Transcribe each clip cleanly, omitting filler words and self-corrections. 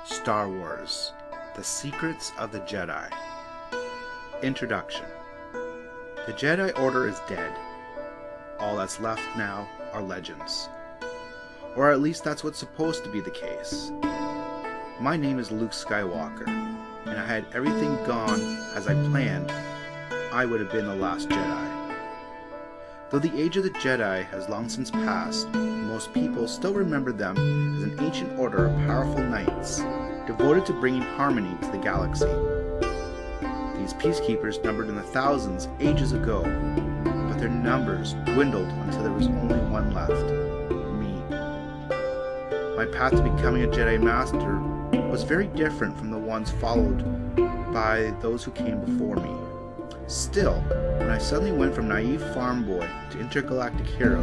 Star Wars: The Secrets of the Jedi. Introduction. The Jedi Order is dead. All that's left now are legends. Or at least that's what's supposed to be the case. My name is Luke Skywalker, and I had everything gone as I planned, I would have been the last Jedi. Though the age of the Jedi has long since passed, most people still remember them as an ancient order of powerful knights, devoted to bringing harmony to the galaxy. These peacekeepers numbered in the thousands ages ago, but their numbers dwindled until there was only one left: me. My path to becoming a Jedi Master was very different from the ones followed by those who came before me. Still, when I suddenly went from naive farm boy to intergalactic hero,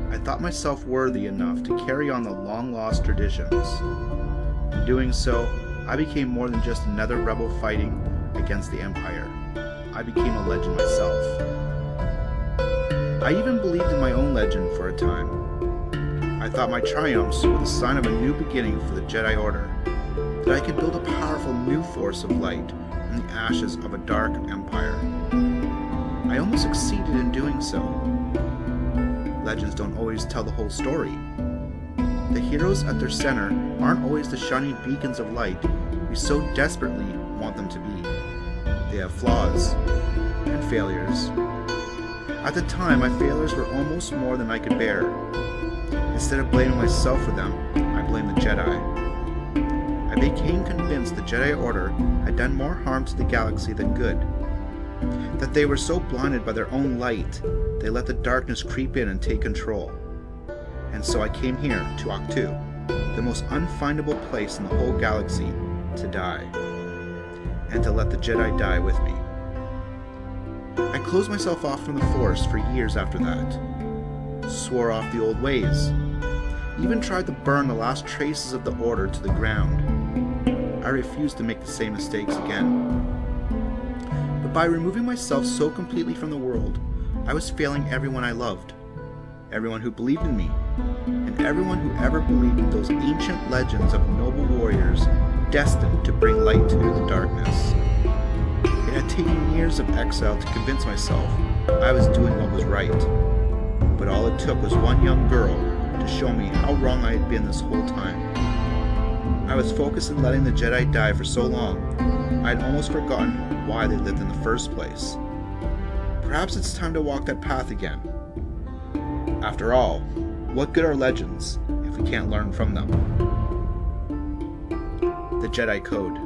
I thought myself worthy enough to carry on the long-lost traditions. In doing so, I became more than just another rebel fighting against the Empire. I became a legend myself. I even believed in my own legend for a time. I thought my triumphs were the sign of a new beginning for the Jedi Order, that I could build a powerful new force of light from the ashes of a dark empire. I almost succeeded in doing so. Legends don't always tell the whole story. The heroes at their center aren't always the shining beacons of light we so desperately want them to be. They have flaws and failures. At the time, my failures were almost more than I could bear. Instead of blaming myself for them, I blamed the Jedi. I became convinced the Jedi Order had done more harm to the galaxy than good. That they were so blinded by their own light, they let the darkness creep in and take control. And so I came here, to Octu, the most unfindable place in the whole galaxy, to die. And to let the Jedi die with me. I closed myself off from the Force for years after that. Swore off the old ways. Even tried to burn the last traces of the Order to the ground. I refused to make the same mistakes again. But by removing myself so completely from the world, I was failing everyone I loved. Everyone who believed in me, and everyone who ever believed in those ancient legends of noble warriors destined to bring light to the darkness. It had taken years of exile to convince myself I was doing what was right, but all it took was one young girl to show me how wrong I had been this whole time. I was focused on letting the Jedi die for so long, I had almost forgotten why they lived in the first place. Perhaps it's time to walk that path again. After all, what good are legends if we can't learn from them? The Jedi Code.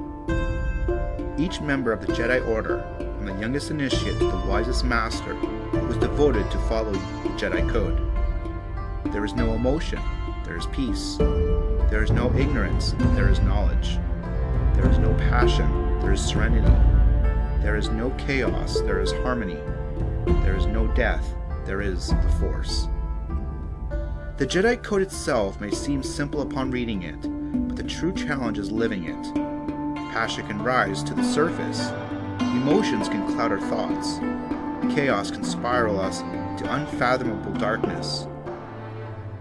Each member of the Jedi Order, from the youngest initiate to the wisest master, was devoted to following the Jedi Code. There is no emotion, there is peace. There is no ignorance, there is knowledge. There is no passion, there is serenity. There is no chaos, there is harmony. There is no death, there is the Force. The Jedi Code itself may seem simple upon reading it, but the true challenge is living it. Passion can rise to the surface. Emotions can cloud our thoughts. Chaos can spiral us to unfathomable darkness.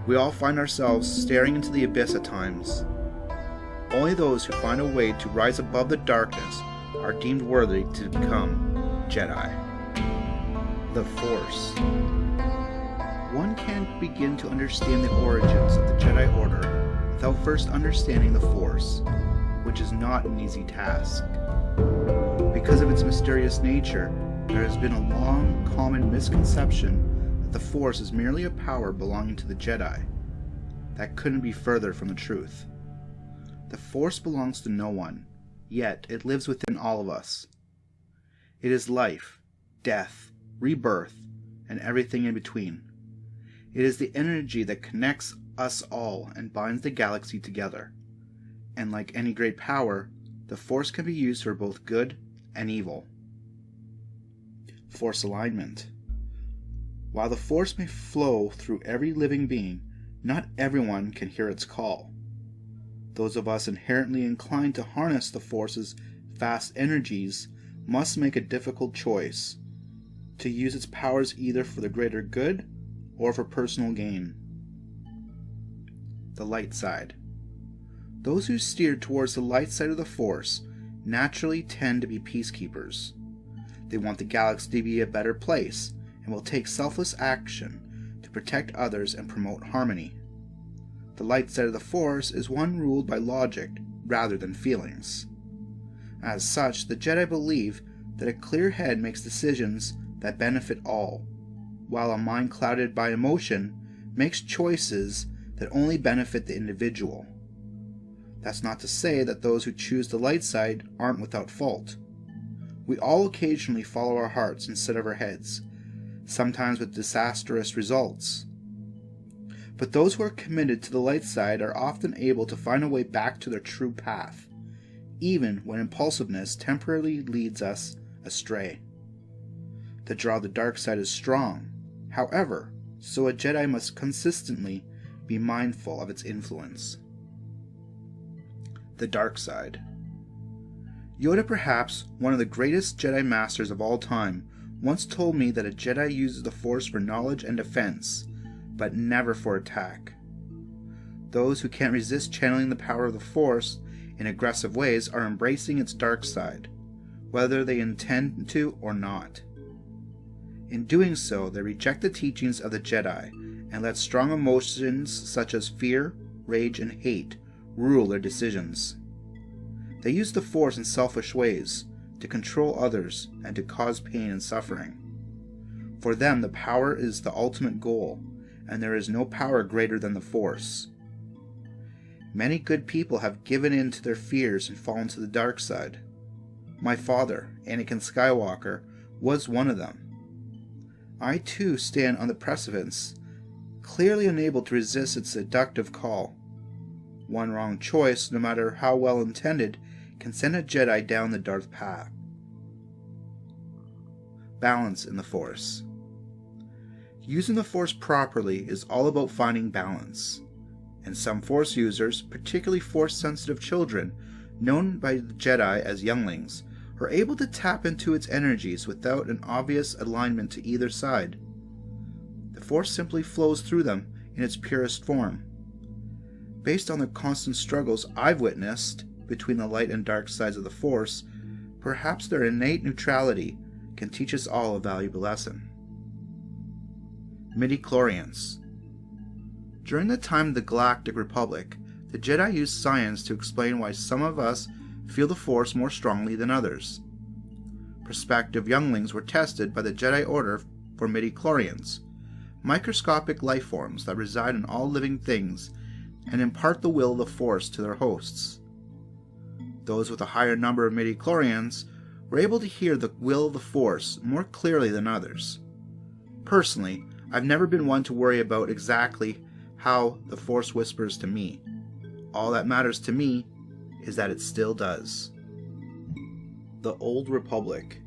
We all find ourselves staring into the abyss at times. Only those who find a way to rise above the darkness are deemed worthy to become Jedi. The Force. One can't begin to understand the origins of the Jedi Order without first understanding the Force, which is not an easy task. Because of its mysterious nature, there has been a long, common misconception that the Force is merely a power belonging to the Jedi. That couldn't be further from the truth. The Force belongs to no one, yet it lives within all of us. It is life, death, rebirth, and everything in between. It is the energy that connects us all and binds the galaxy together. And like any great power, the Force can be used for both good and evil. Force alignment. While the Force may flow through every living being, not everyone can hear its call. Those of us inherently inclined to harness the Force's vast energies must make a difficult choice: to use its powers either for the greater good or for personal gain. The light side. Those who steer towards the light side of the Force naturally tend to be peacekeepers. They want the galaxy to be a better place and will take selfless action to protect others and promote harmony. The light side of the Force is one ruled by logic rather than feelings. As such, the Jedi believe that a clear head makes decisions that benefit all, while a mind clouded by emotion makes choices that only benefit the individual. That's not to say that those who choose the light side aren't without fault. We all occasionally follow our hearts instead of our heads, sometimes with disastrous results. But those who are committed to the light side are often able to find a way back to their true path, even when impulsiveness temporarily leads us astray. The draw of the dark side is strong, however, so a Jedi must consistently be mindful of its influence. The dark side. Yoda, perhaps one of the greatest Jedi Masters of all time, once told me that a Jedi uses the Force for knowledge and defense, but never for attack. Those who can't resist channeling the power of the Force in aggressive ways are embracing its dark side, whether they intend to or not. In doing so, they reject the teachings of the Jedi and let strong emotions such as fear, rage, and hate rule their decisions. They use the Force in selfish ways, to control others and to cause pain and suffering. For them, the power is the ultimate goal, and there is no power greater than the Force. Many good people have given in to their fears and fallen to the dark side. My father, Anakin Skywalker, was one of them. I too stand on the precipice, clearly unable to resist its seductive call. One wrong choice, no matter how well intended, can send a Jedi down the dark path. Balance in the Force. Using the Force properly is all about finding balance, and some Force users, particularly Force-sensitive children, known by the Jedi as younglings, are able to tap into its energies without an obvious alignment to either side. The Force simply flows through them in its purest form. Based on the constant struggles I've witnessed between the light and dark sides of the Force, perhaps their innate neutrality can teach us all a valuable lesson. Midi-chlorians. During the time of the Galactic Republic, the Jedi used science to explain why some of us feel the Force more strongly than others. Prospective younglings were tested by the Jedi Order for midi-chlorians, microscopic life forms that reside in all living things and impart the will of the Force to their hosts. Those with a higher number of midi-chlorians were able to hear the will of the Force more clearly than others. Personally, I've never been one to worry about exactly how the Force whispers to me. All that matters to me is that it still does. The Old Republic.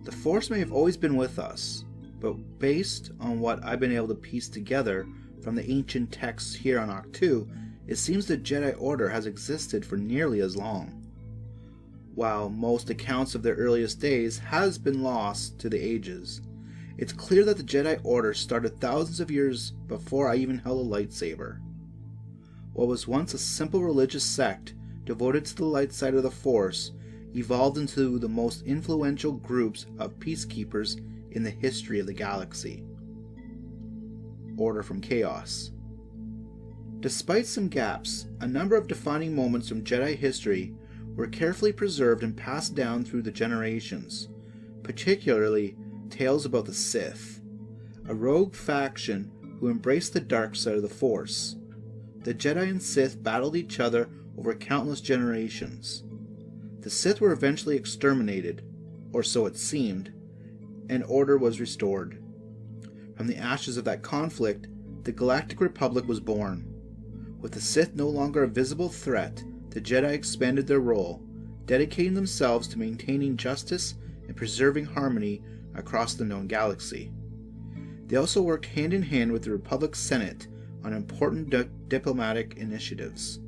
The Force may have always been with us, but based on what I've been able to piece together from the ancient texts here on Ahch-To, it seems the Jedi Order has existed for nearly as long. While most accounts of their earliest days has been lost to the ages, it's clear that the Jedi Order started thousands of years before I even held a lightsaber. What was once a simple religious sect devoted to the light side of the Force evolved into the most influential groups of peacekeepers in the history of the galaxy. Order from Chaos. Despite some gaps, a number of defining moments from Jedi history were carefully preserved and passed down through the generations, particularly tales about the Sith, a rogue faction who embraced the dark side of the Force. The Jedi and Sith battled each other over countless generations. The Sith were eventually exterminated, or so it seemed, and order was restored. From the ashes of that conflict, the Galactic Republic was born. With the Sith no longer a visible threat, the Jedi expanded their role, dedicating themselves to maintaining justice and preserving harmony across the known galaxy. They also worked hand in hand with the Republic Senate on important diplomatic initiatives.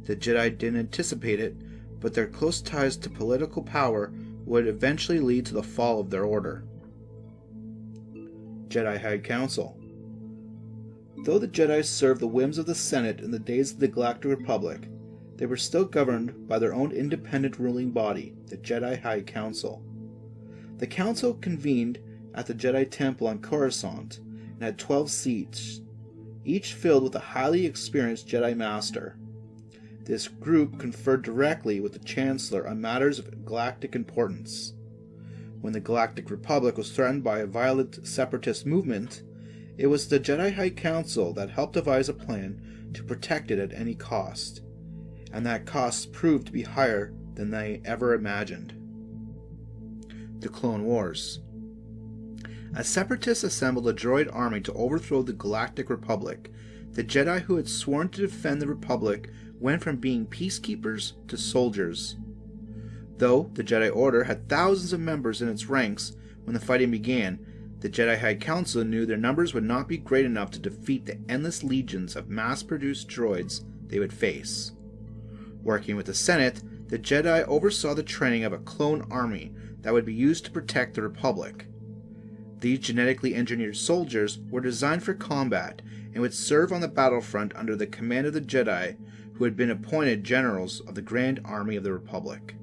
The Jedi didn't anticipate it, but their close ties to political power would eventually lead to the fall of their order. Jedi High Council. Though the Jedi served the whims of the Senate in the days of the Galactic Republic, they were still governed by their own independent ruling body, the Jedi High Council. The Council convened at the Jedi Temple on Coruscant and had 12 seats, each filled with a highly experienced Jedi Master. This group conferred directly with the Chancellor on matters of galactic importance. When the Galactic Republic was threatened by a violent separatist movement, it was the Jedi High Council that helped devise a plan to protect it at any cost, and that cost proved to be higher than they ever imagined. The Clone Wars. As Separatists assembled a droid army to overthrow the Galactic Republic, the Jedi who had sworn to defend the Republic went from being peacekeepers to soldiers. Though the Jedi Order had thousands of members in its ranks when the fighting began, the Jedi High Council knew their numbers would not be great enough to defeat the endless legions of mass-produced droids they would face. Working with the Senate, the Jedi oversaw the training of a clone army that would be used to protect the Republic. These genetically engineered soldiers were designed for combat and would serve on the battlefront under the command of the Jedi who had been appointed generals of the Grand Army of the Republic.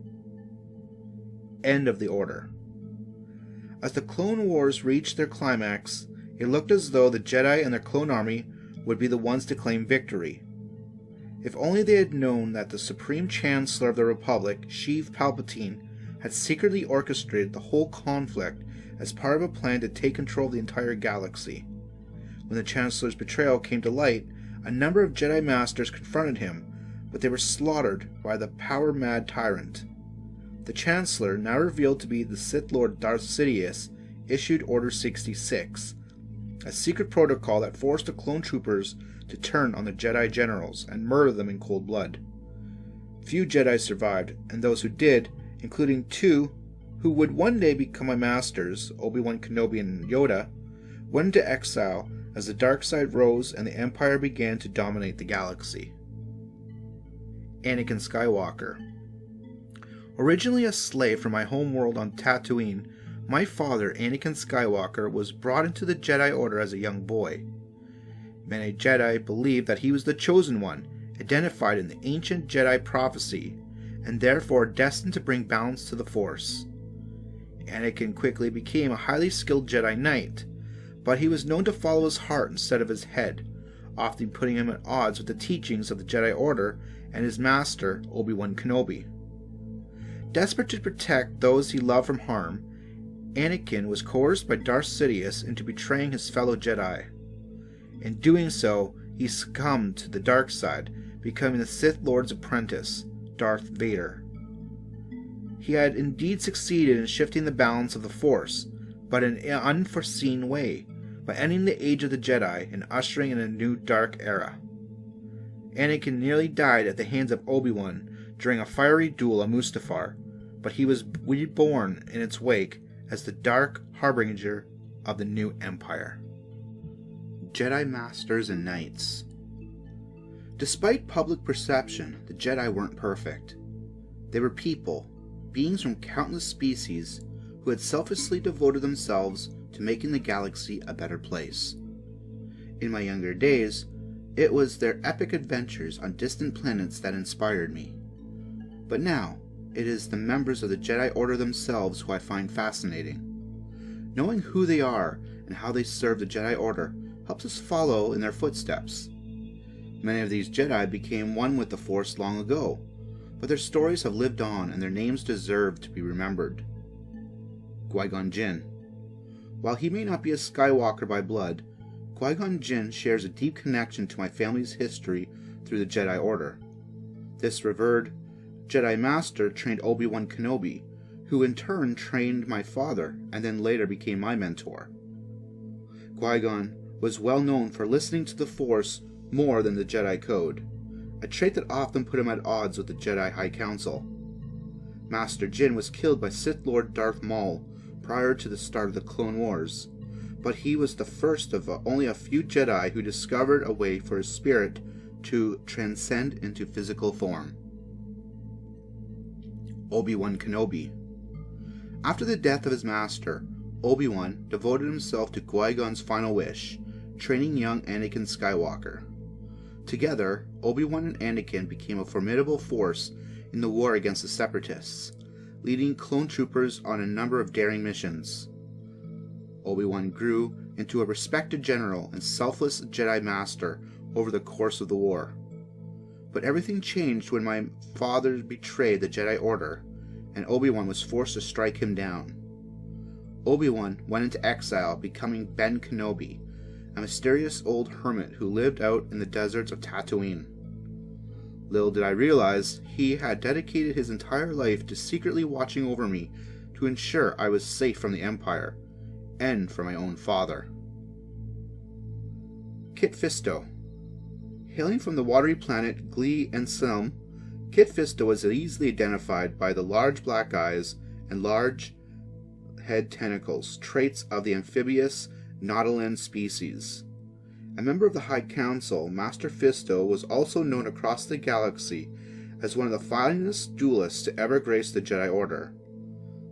End of the Order. As the Clone Wars reached their climax, it looked as though the Jedi and their clone army would be the ones to claim victory. If only they had known that the Supreme Chancellor of the Republic, Sheev Palpatine, had secretly orchestrated the whole conflict as part of a plan to take control of the entire galaxy. When the Chancellor's betrayal came to light, a number of Jedi Masters confronted him, but they were slaughtered by the power-mad tyrant. The Chancellor, now revealed to be the Sith Lord Darth Sidious, issued Order 66, a secret protocol that forced the clone troopers to turn on the Jedi generals and murder them in cold blood. Few Jedi survived, and those who did, including two who would one day become my masters, Obi-Wan Kenobi and Yoda, went into exile as the dark side rose and the Empire began to dominate the galaxy. Anakin Skywalker. Originally a slave from my home world on Tatooine, my father, Anakin Skywalker, was brought into the Jedi Order as a young boy. Many Jedi believed that he was the Chosen One, identified in the ancient Jedi prophecy, and therefore destined to bring balance to the Force. Anakin quickly became a highly skilled Jedi Knight, but he was known to follow his heart instead of his head, often putting him at odds with the teachings of the Jedi Order and his master, Obi-Wan Kenobi. Desperate to protect those he loved from harm, Anakin was coerced by Darth Sidious into betraying his fellow Jedi. In doing so, he succumbed to the dark side, becoming the Sith Lord's apprentice, Darth Vader. He had indeed succeeded in shifting the balance of the Force, but in an unforeseen way, by ending the Age of the Jedi and ushering in a new dark era. Anakin nearly died at the hands of Obi-Wan during a fiery duel on Mustafar, but he was reborn in its wake as the dark harbinger of the new Empire. Jedi Masters and Knights. Despite public perception, the Jedi weren't perfect. They were people, beings from countless species, who had selflessly devoted themselves to making the galaxy a better place. In my younger days, it was their epic adventures on distant planets that inspired me. But now, it is the members of the Jedi Order themselves who I find fascinating. Knowing who they are and how they serve the Jedi Order helps us follow in their footsteps. Many of these Jedi became one with the Force long ago, but their stories have lived on and their names deserve to be remembered. Qui-Gon Jinn. While he may not be a Skywalker by blood, Qui-Gon Jinn shares a deep connection to my family's history through the Jedi Order. This revered Jedi Master trained Obi-Wan Kenobi, who in turn trained my father and then later became my mentor. Qui-Gon was well known for listening to the Force more than the Jedi Code, a trait that often put him at odds with the Jedi High Council. Master Jinn was killed by Sith Lord Darth Maul prior to the start of the Clone Wars, but he was the first of only a few Jedi who discovered a way for his spirit to transcend into physical form. Obi-Wan Kenobi. After the death of his master, Obi-Wan devoted himself to Qui-Gon's final wish, training young Anakin Skywalker. Together, Obi-Wan and Anakin became a formidable force in the war against the Separatists, leading clone troopers on a number of daring missions. Obi-Wan grew into a respected general and selfless Jedi Master over the course of the war. But everything changed when my father betrayed the Jedi Order, and Obi-Wan was forced to strike him down. Obi-Wan went into exile, becoming Ben Kenobi, a mysterious old hermit who lived out in the deserts of Tatooine. Little did I realize he had dedicated his entire life to secretly watching over me to ensure I was safe from the Empire, and from my own father. Kit Fisto. Hailing from the watery planet Glee and Selm, Kit Fisto was easily identified by the large black eyes and large head tentacles, traits of the amphibious Nautolan species. A member of the High Council, Master Fisto was also known across the galaxy as one of the finest duelists to ever grace the Jedi Order.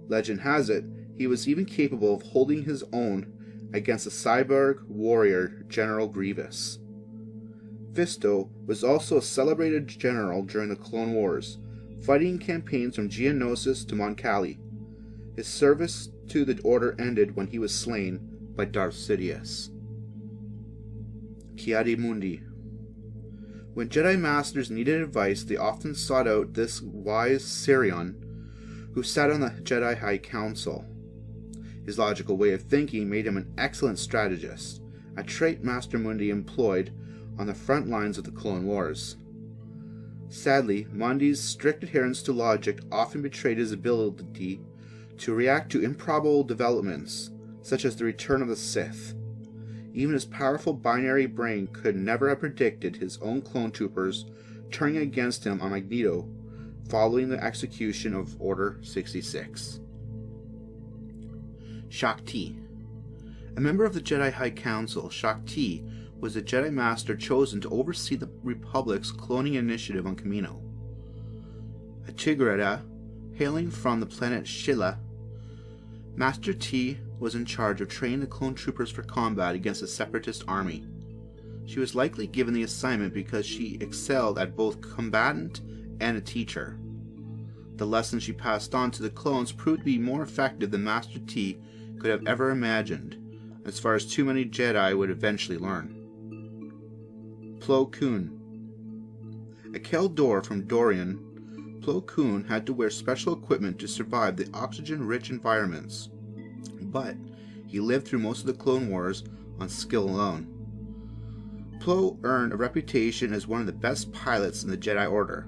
Legend has it, he was even capable of holding his own against the cyborg warrior General Grievous. Fisto was also a celebrated general during the Clone Wars, fighting campaigns from Geonosis to Mon Cali. His service to the Order ended when he was slain by Darth Sidious. Ki-Adi-Mundi. When Jedi Masters needed advice, they often sought out this wise Sirion, who sat on the Jedi High Council. His logical way of thinking made him an excellent strategist, a trait Master Mundi employed on the front lines of the Clone Wars. Sadly, Mundi's strict adherence to logic often betrayed his ability to react to improbable developments, such as the return of the Sith. Even his powerful binary brain could never have predicted his own clone troopers turning against him on Magneto following the execution of Order 66. Shaak Ti. A member of the Jedi High Council, Shaak Ti was the Jedi Master chosen to oversee the Republic's cloning initiative on Kamino. A Tigrera, hailing from the planet Shilla, Master T was in charge of training the clone troopers for combat against the Separatist army. She was likely given the assignment because she excelled at both combatant and a teacher. The lessons she passed on to the clones proved to be more effective than Master T could have ever imagined, as far as too many Jedi would eventually learn. Plo Koon. A Keldor from Dorian, Plo Koon had to wear special equipment to survive the oxygen-rich environments, but he lived through most of the Clone Wars on skill alone. Plo earned a reputation as one of the best pilots in the Jedi Order,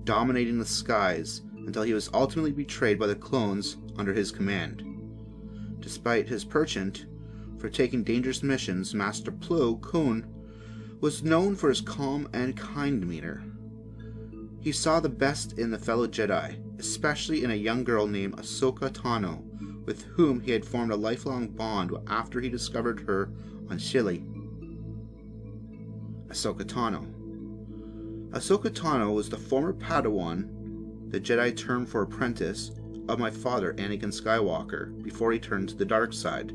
dominating the skies until he was ultimately betrayed by the clones under his command. Despite his penchant for taking dangerous missions, Master Plo Koon was known for his calm and kind demeanor. He saw the best in the fellow Jedi, especially in a young girl named Ahsoka Tano, with whom he had formed a lifelong bond after he discovered her on Shilly. Ahsoka Tano. Ahsoka Tano was the former Padawan, the Jedi term for apprentice, of my father Anakin Skywalker before he turned to the dark side.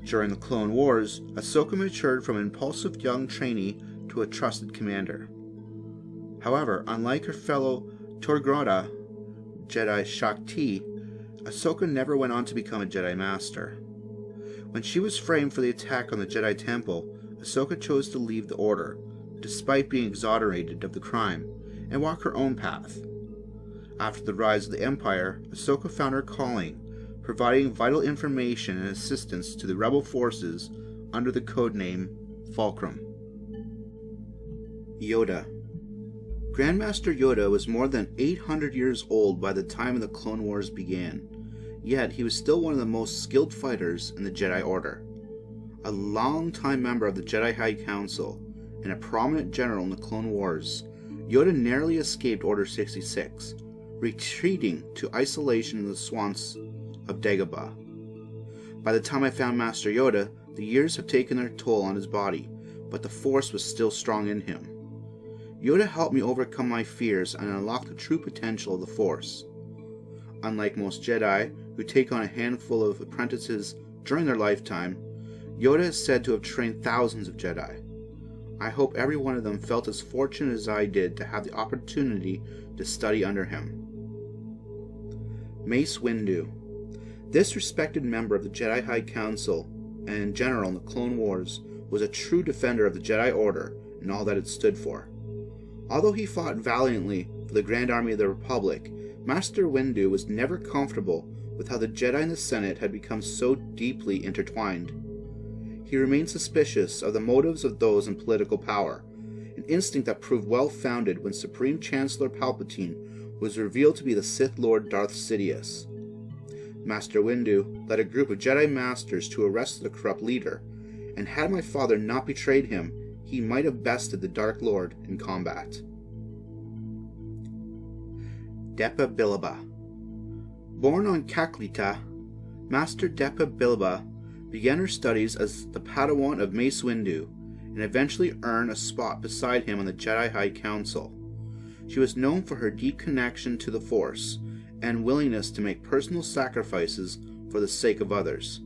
During the Clone Wars, Ahsoka matured from an impulsive young trainee to a trusted commander. However, unlike her fellow Torgroda Jedi Shaak Ti, Ahsoka never went on to become a Jedi Master. When she was framed for the attack on the Jedi Temple, Ahsoka chose to leave the Order, despite being exonerated of the crime, and walk her own path. After the rise of the Empire, Ahsoka found her calling, providing vital information and assistance to the rebel forces under the codename Fulcrum. Yoda. Grandmaster Yoda was more than 800 years old by the time the Clone Wars began, yet he was still one of the most skilled fighters in the Jedi Order. A long-time member of the Jedi High Council and a prominent general in the Clone Wars, Yoda narrowly escaped Order 66, retreating to isolation in the swamps of Dagobah. By the time I found Master Yoda, the years have taken their toll on his body, but the Force was still strong in him. Yoda helped me overcome my fears and unlock the true potential of the Force. Unlike most Jedi, who take on a handful of apprentices during their lifetime, Yoda is said to have trained thousands of Jedi. I hope every one of them felt as fortunate as I did to have the opportunity to study under him. Mace Windu. This respected member of the Jedi High Council and general in the Clone Wars was a true defender of the Jedi Order and all that it stood for. Although he fought valiantly for the Grand Army of the Republic, Master Windu was never comfortable with how the Jedi and the Senate had become so deeply intertwined. He remained suspicious of the motives of those in political power, an instinct that proved well-founded when Supreme Chancellor Palpatine was revealed to be the Sith Lord Darth Sidious. Master Windu led a group of Jedi Masters to arrest the corrupt leader, and had my father not betrayed him, he might have bested the Dark Lord in combat. Depa Billaba. Born on Kaklita, Master Depa Billaba began her studies as the Padawan of Mace Windu, and eventually earned a spot beside him on the Jedi High Council. She was known for her deep connection to the Force, and willingness to make personal sacrifices for the sake of others.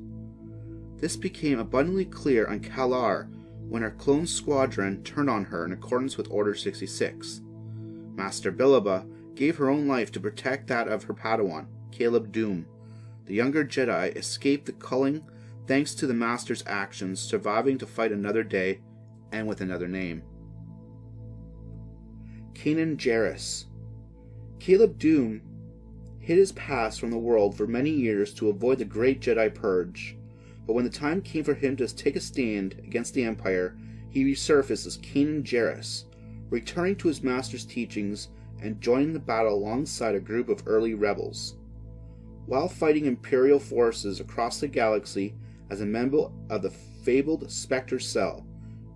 This became abundantly clear on Kalar when her clone squadron turned on her in accordance with Order 66. Master Billaba gave her own life to protect that of her Padawan, Caleb Dume. The younger Jedi escaped the culling thanks to the Master's actions, surviving to fight another day and with another name. Kanan Jarrus. Caleb Dume hid his past from the world for many years to avoid the Great Jedi Purge, but when the time came for him to take a stand against the Empire, he resurfaced as Kanan Jarrus, returning to his master's teachings and joining the battle alongside a group of early rebels. While fighting Imperial forces across the galaxy as a member of the fabled Spectre Cell,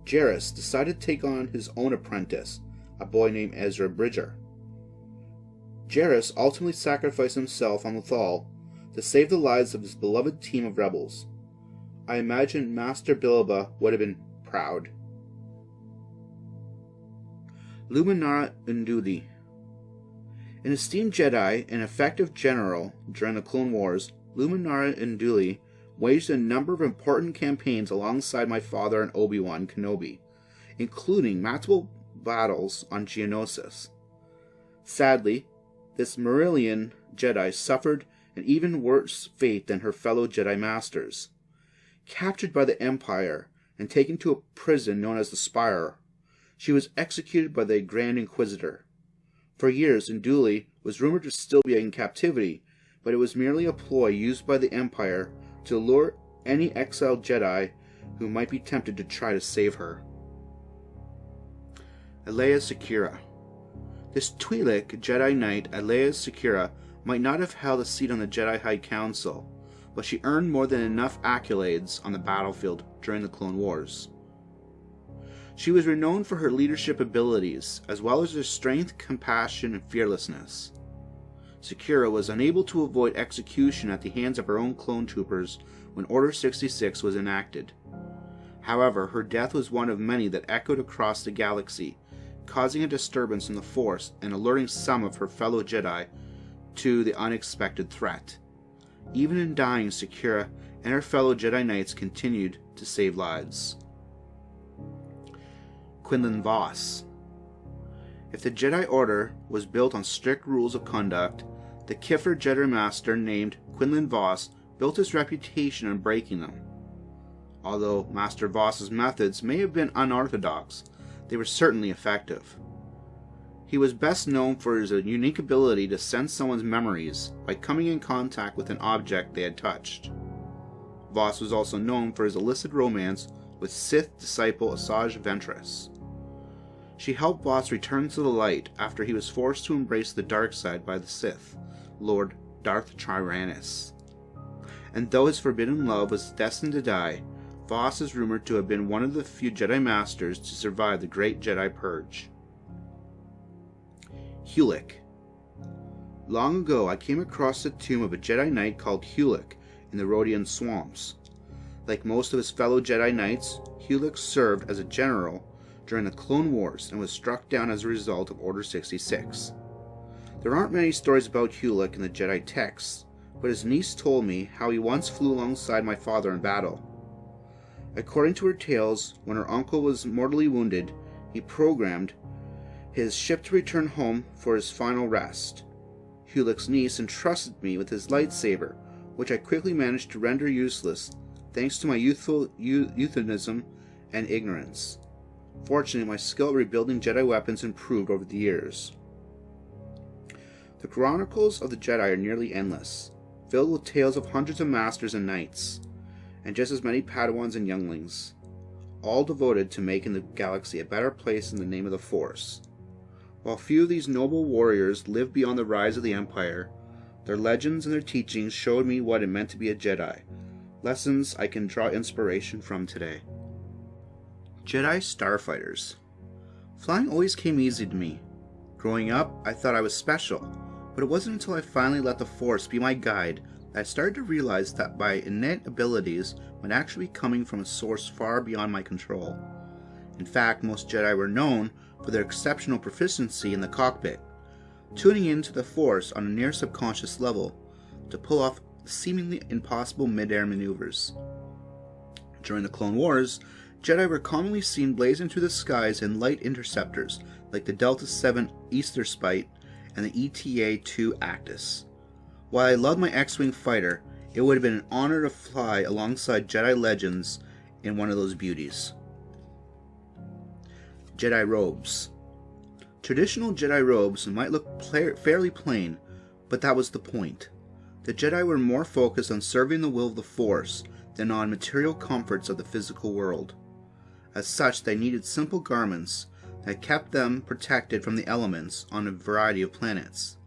Jarrus decided to take on his own apprentice, a boy named Ezra Bridger. Jarrus ultimately sacrificed himself on Lothal to save the lives of his beloved team of rebels. I imagine Master Billaba would have been proud. Luminara Unduli. An esteemed Jedi and effective general during the Clone Wars, Luminara Unduli waged a number of important campaigns alongside my father and Obi-Wan Kenobi, including multiple battles on Geonosis. Sadly, this Marillion Jedi suffered an even worse fate than her fellow Jedi Masters. Captured by the Empire and taken to a prison known as the Spire, she was executed by the Grand Inquisitor. For years, Unduli was rumored to still be in captivity, but it was merely a ploy used by the Empire to lure any exiled Jedi who might be tempted to try to save her. Alea Secura. This Twi'lek Jedi Knight, Alea Secura, might not have held a seat on the Jedi High Council, but she earned more than enough accolades on the battlefield during the Clone Wars. She was renowned for her leadership abilities, as well as her strength, compassion, and fearlessness. Secura was unable to avoid execution at the hands of her own clone troopers when Order 66 was enacted. However, her death was one of many that echoed across the galaxy, causing a disturbance in the Force and alerting some of her fellow Jedi to the unexpected threat. Even in dying, Secura and her fellow Jedi Knights continued to save lives. Quinlan Vos. If the Jedi Order was built on strict rules of conduct, the Kiffer Jedi Master named Quinlan Vos built his reputation on breaking them. Although Master Vos's methods may have been unorthodox, they were certainly effective. He was best known for his unique ability to sense someone's memories by coming in contact with an object they had touched. Vos was also known for his illicit romance with Sith disciple Asajj Ventress. She helped Vos return to the light after he was forced to embrace the dark side by the Sith, Lord Darth Tyrannus. And though his forbidden love was destined to die, Vos is rumored to have been one of the few Jedi Masters to survive the Great Jedi Purge. Hulick. Long ago I came across the tomb of a Jedi Knight called Hulick in the Rodian swamps. Like most of his fellow Jedi Knights, Hulick served as a general during the Clone Wars and was struck down as a result of Order 66. There aren't many stories about Hulick in the Jedi texts, but his niece told me how he once flew alongside my father in battle. According to her tales, when her uncle was mortally wounded, he programmed his ship to return home for his final rest. Hulick's niece entrusted me with his lightsaber, which I quickly managed to render useless thanks to my youthful euphemism and ignorance. Fortunately, my skill at rebuilding Jedi weapons improved over the years. The chronicles of the Jedi are nearly endless, filled with tales of hundreds of masters and knights, and just as many Padawans and younglings, all devoted to making the galaxy a better place in the name of the Force. While few of these noble warriors lived beyond the rise of the Empire, their legends and their teachings showed me what it meant to be a Jedi, lessons I can draw inspiration from today. Jedi Starfighters. Flying always came easy to me. Growing up, I thought I was special, but it wasn't until I finally let the Force be my guide that I started to realize that my innate abilities might actually be coming from a source far beyond my control. In fact, most Jedi were known for their exceptional proficiency in the cockpit, tuning into the Force on a near subconscious level to pull off seemingly impossible mid-air maneuvers. During the Clone Wars, Jedi were commonly seen blazing through the skies in light interceptors like the Delta-7 Easterspite and the ETA-2 Actis. While I loved my X-Wing fighter, it would have been an honor to fly alongside Jedi legends in one of those beauties. Jedi robes. Traditional Jedi robes might look fairly plain, but that was the point. The Jedi were more focused on serving the will of the Force than on material comforts of the physical world. As such, they needed simple garments that kept them protected from the elements on a variety of planets,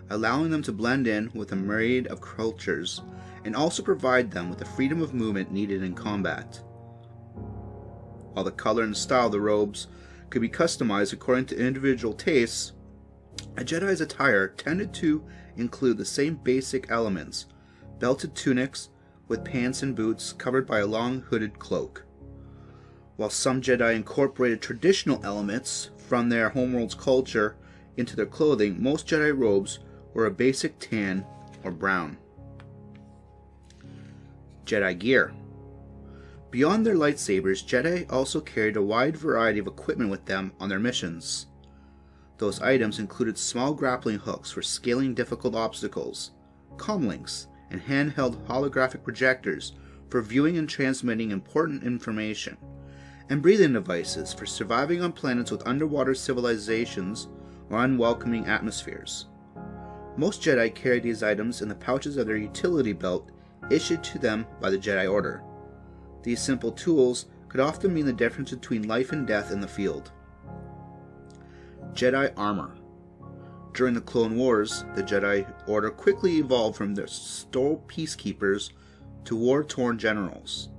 allowing them to blend in with a myriad of cultures and also provide them with the freedom of movement needed in combat. While the color and style of the robes could be customized according to individual tastes, a Jedi's attire tended to include the same basic elements: belted tunics with pants and boots covered by a long hooded cloak. While some Jedi incorporated traditional elements from their homeworld's culture into their clothing, most Jedi robes were a basic tan or brown. Jedi gear. Beyond their lightsabers, Jedi also carried a wide variety of equipment with them on their missions. Those items included small grappling hooks for scaling difficult obstacles, comlinks, and handheld holographic projectors for viewing and transmitting important information, and breathing devices for surviving on planets with underwater civilizations or unwelcoming atmospheres. Most Jedi carried these items in the pouches of their utility belt issued to them by the Jedi Order. These simple tools could often mean the difference between life and death in the field. Jedi armor. During the Clone Wars, the Jedi Order quickly evolved from their stoic peacekeepers to war-torn generals.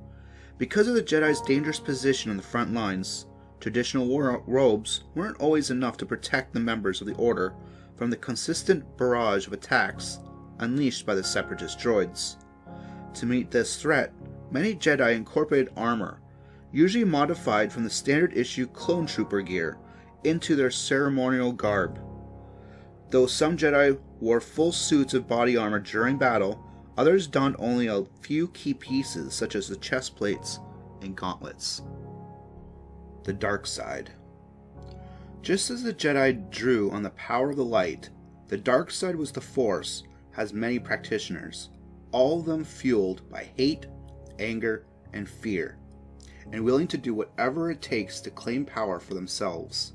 Because of the Jedi's dangerous position on the front lines, traditional war robes weren't always enough to protect the members of the Order from the consistent barrage of attacks unleashed by the Separatist droids. To meet this threat, many Jedi incorporated armor, usually modified from the standard issue clone trooper gear, into their ceremonial garb. Though some Jedi wore full suits of body armor during battle, others donned only a few key pieces such as the chest plates and gauntlets. The dark side. Just as the Jedi drew on the power of the light, the dark side was the Force has many practitioners, all of them fueled by hate, anger, and fear, and willing to do whatever it takes to claim power for themselves.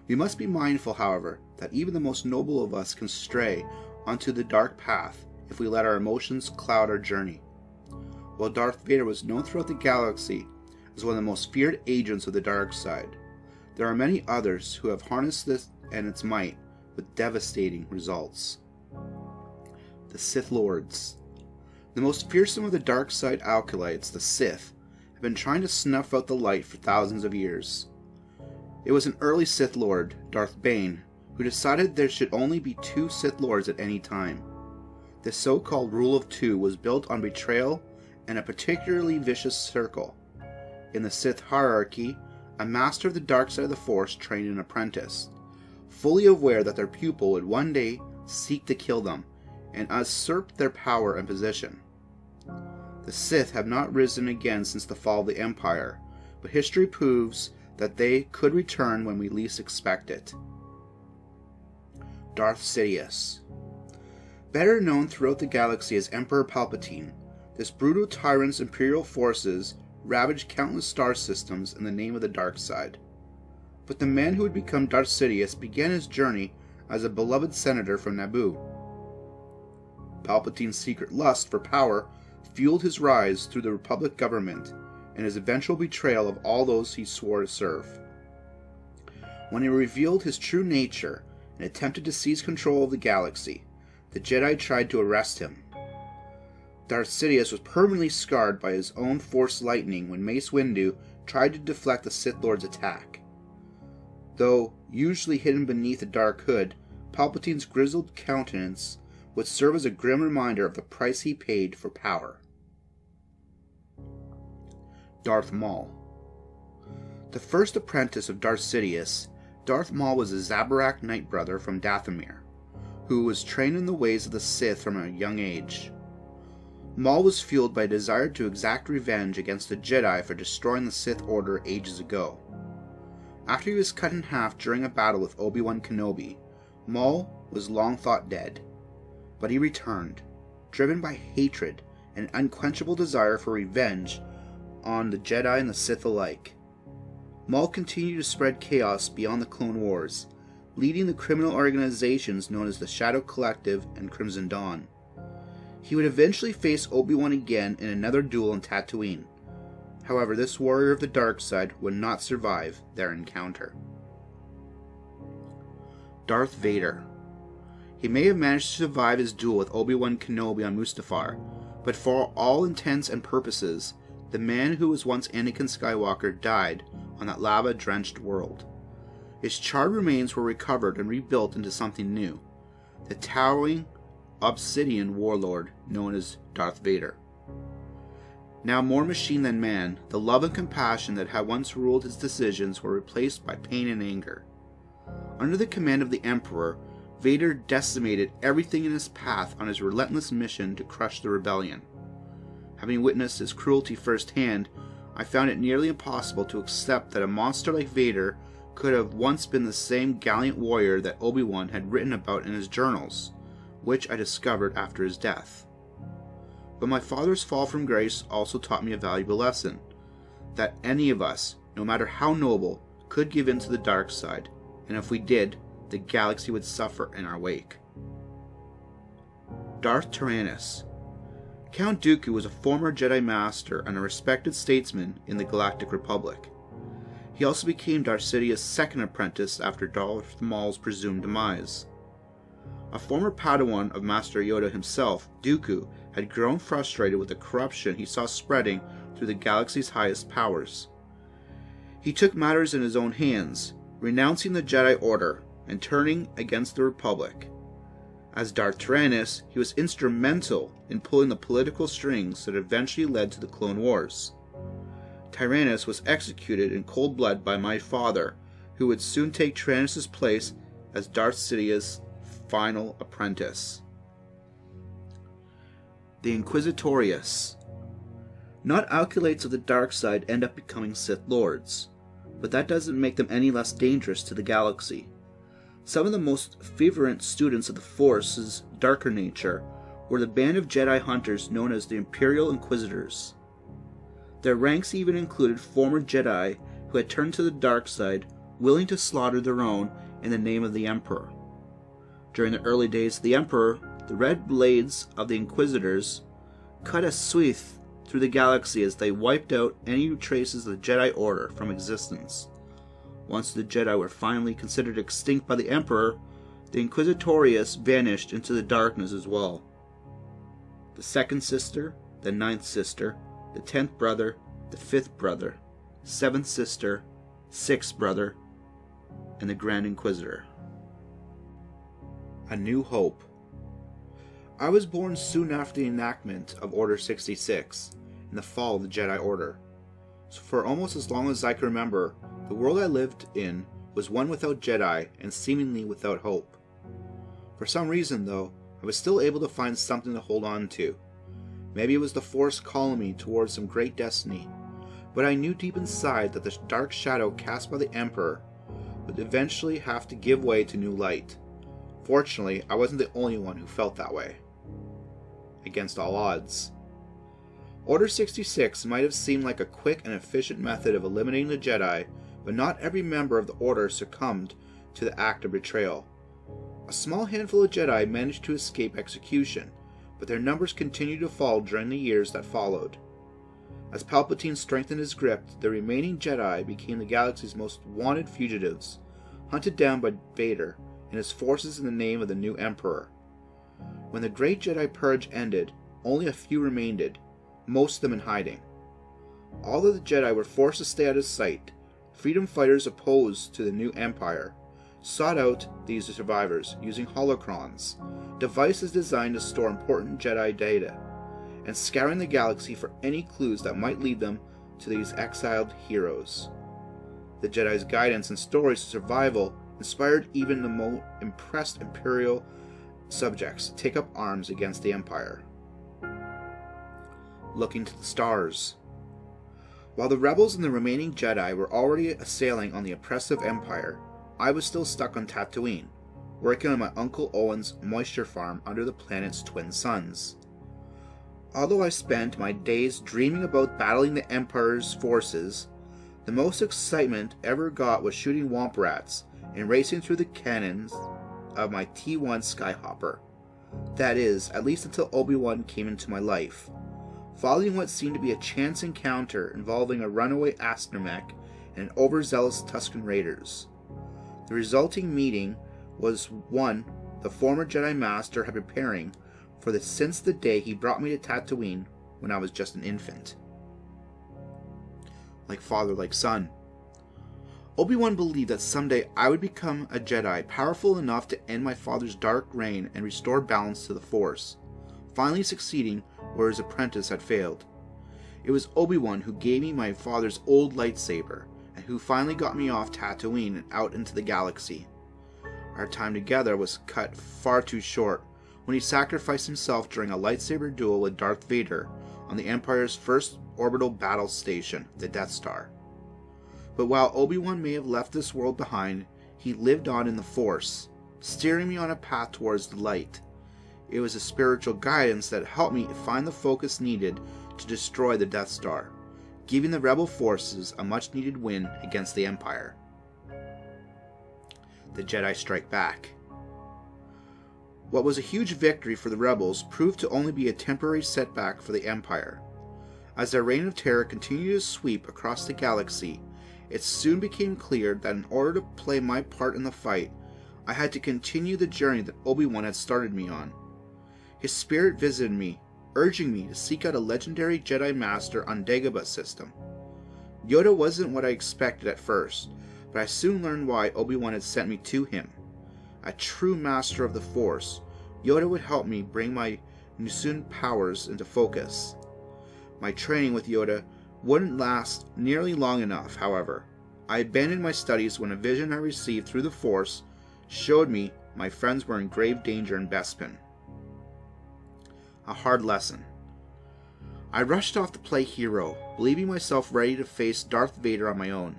We must be mindful, however, that even the most noble of us can stray onto the dark path if we let our emotions cloud our journey. While Darth Vader was known throughout the galaxy as one of the most feared agents of the dark side, there are many others who have harnessed this and its might with devastating results. The Sith Lords. The most fearsome of the dark side acolytes, the Sith, have been trying to snuff out the light for thousands of years. It was an early Sith Lord, Darth Bane, who decided there should only be 2 Sith Lords at any time. This so-called Rule of 2 was built on betrayal and a particularly vicious circle. In the Sith hierarchy, a master of the dark side of the Force trained an apprentice, fully aware that their pupil would one day seek to kill them and usurp their power and position. The Sith have not risen again since the fall of the Empire, but history proves that they could return when we least expect it. Darth Sidious. Better known throughout the galaxy as Emperor Palpatine, this brutal tyrant's imperial forces ravaged countless star systems in the name of the dark side. But the man who would become Darth Sidious began his journey as a beloved senator from Naboo. Palpatine's secret lust for power fueled his rise through the Republic government and his eventual betrayal of all those he swore to serve. When he revealed his true nature and attempted to seize control of the galaxy, the Jedi tried to arrest him. Darth Sidious was permanently scarred by his own Force lightning when Mace Windu tried to deflect the Sith Lord's attack. Though usually hidden beneath a dark hood, Palpatine's grizzled countenance would serve as a grim reminder of the price he paid for power. Darth Maul. The first apprentice of Darth Sidious, Darth Maul was a Zabarak Night Brother from Dathomir, who was trained in the ways of the Sith from a young age. Maul was fueled by a desire to exact revenge against the Jedi for destroying the Sith Order ages ago. After he was cut in half during a battle with Obi-Wan Kenobi, Maul was long thought dead. But he returned, driven by hatred and an unquenchable desire for revenge on the Jedi and the Sith alike. Maul continued to spread chaos beyond the Clone Wars, leading the criminal organizations known as the Shadow Collective and Crimson Dawn. He would eventually face Obi-Wan again in another duel in Tatooine. However, this warrior of the dark side would not survive their encounter. Darth Vader. He may have managed to survive his duel with Obi-Wan Kenobi on Mustafar, but for all intents and purposes, the man who was once Anakin Skywalker died on that lava-drenched world. His charred remains were recovered and rebuilt into something new, the towering obsidian warlord known as Darth Vader. Now more machine than man, the love and compassion that had once ruled his decisions were replaced by pain and anger. Under the command of the Emperor, Vader decimated everything in his path on his relentless mission to crush the rebellion. Having witnessed his cruelty firsthand, I found it nearly impossible to accept that a monster like Vader could have once been the same gallant warrior that Obi-Wan had written about in his journals, which I discovered after his death. But my father's fall from grace also taught me a valuable lesson, that any of us, no matter how noble, could give in to the dark side, and if we did, the galaxy would suffer in our wake. Darth Tyrannus. Count Dooku was a former Jedi Master and a respected statesman in the Galactic Republic. He also became Darth Sidious' second apprentice after Darth Maul's presumed demise. A former Padawan of Master Yoda himself, Dooku had grown frustrated with the corruption he saw spreading through the galaxy's highest powers. He took matters in his own hands, renouncing the Jedi Order and turning against the Republic. As Darth Tyrannus, he was instrumental in pulling the political strings that eventually led to the Clone Wars. Tyrannus was executed in cold blood by my father, who would soon take Tyrannus' place as Darth Sidious' final apprentice. The Inquisitorius. Not acolytes of the dark side end up becoming Sith Lords, but that doesn't make them any less dangerous to the galaxy. Some of the most fervent students of the Force's darker nature were the band of Jedi hunters known as the Imperial Inquisitors. Their ranks even included former Jedi who had turned to the dark side, willing to slaughter their own in the name of the Emperor. During the early days of the Emperor, the red blades of the Inquisitors cut a swath through the galaxy as they wiped out any traces of the Jedi Order from existence. Once the Jedi were finally considered extinct by the Emperor, the Inquisitorius vanished into the darkness as well. The second sister, the ninth sister, the 10th brother, the 5th brother, 7th sister, 6th brother, and the Grand Inquisitor. A New Hope. I was born soon after the enactment of Order 66 and the fall of the Jedi Order. So for almost as long as I can remember, the world I lived in was one without Jedi and seemingly without hope. For some reason, though, I was still able to find something to hold on to. Maybe it was the Force calling me towards some great destiny, but I knew deep inside that the dark shadow cast by the Emperor would eventually have to give way to new light. Fortunately, I wasn't the only one who felt that way. Against all odds. Order 66 might have seemed like a quick and efficient method of eliminating the Jedi, but not every member of the Order succumbed to the act of betrayal. A small handful of Jedi managed to escape execution, but their numbers continued to fall during the years that followed. As Palpatine strengthened his grip, the remaining Jedi became the galaxy's most wanted fugitives, hunted down by Vader and his forces in the name of the new Emperor. When the Great Jedi Purge ended, only a few remained, most of them in hiding. Although the Jedi were forced to stay out of sight, freedom fighters opposed to the new Empire sought out these survivors using holocrons, devices designed to store important Jedi data, and scouring the galaxy for any clues that might lead them to these exiled heroes. The Jedi's guidance and stories of survival inspired even the most impressed Imperial subjects to take up arms against the Empire. Looking to the stars. While the rebels and the remaining Jedi were already assailing on the oppressive Empire, I was still stuck on Tatooine, working on my Uncle Owen's moisture farm under the planet's twin suns. Although I spent my days dreaming about battling the Empire's forces, the most excitement ever got was shooting womp rats and racing through the cannons of my T1 Skyhopper. That is, at least until Obi-Wan came into my life. Following what seemed to be a chance encounter involving a runaway astromech and overzealous Tusken Raiders. The resulting meeting was one the former Jedi Master had been preparing for since the day he brought me to Tatooine when I was just an infant. Like father, like son. Obi-Wan believed that someday I would become a Jedi powerful enough to end my father's dark reign and restore balance to the Force, finally succeeding where his apprentice had failed. It was Obi-Wan who gave me my father's old lightsaber, and who finally got me off Tatooine and out into the galaxy. Our time together was cut far too short when he sacrificed himself during a lightsaber duel with Darth Vader on the Empire's first orbital battle station, the Death Star. But while Obi-Wan may have left this world behind, he lived on in the Force, steering me on a path towards the light. It was a spiritual guidance that helped me find the focus needed to destroy the Death Star, giving the rebel forces a much-needed win against the Empire. The Jedi Strike Back. What was a huge victory for the rebels proved to only be a temporary setback for the Empire. As their reign of terror continued to sweep across the galaxy, it soon became clear that in order to play my part in the fight, I had to continue the journey that Obi-Wan had started me on. His spirit visited me, urging me to seek out a legendary Jedi Master on Dagobah system. Yoda wasn't what I expected at first, but I soon learned why Obi-Wan had sent me to him. A true master of the Force, Yoda would help me bring my Nusun powers into focus. My training with Yoda wouldn't last nearly long enough, however. I abandoned my studies when a vision I received through the Force showed me my friends were in grave danger in Bespin. A hard lesson. I rushed off to play hero, believing myself ready to face Darth Vader on my own.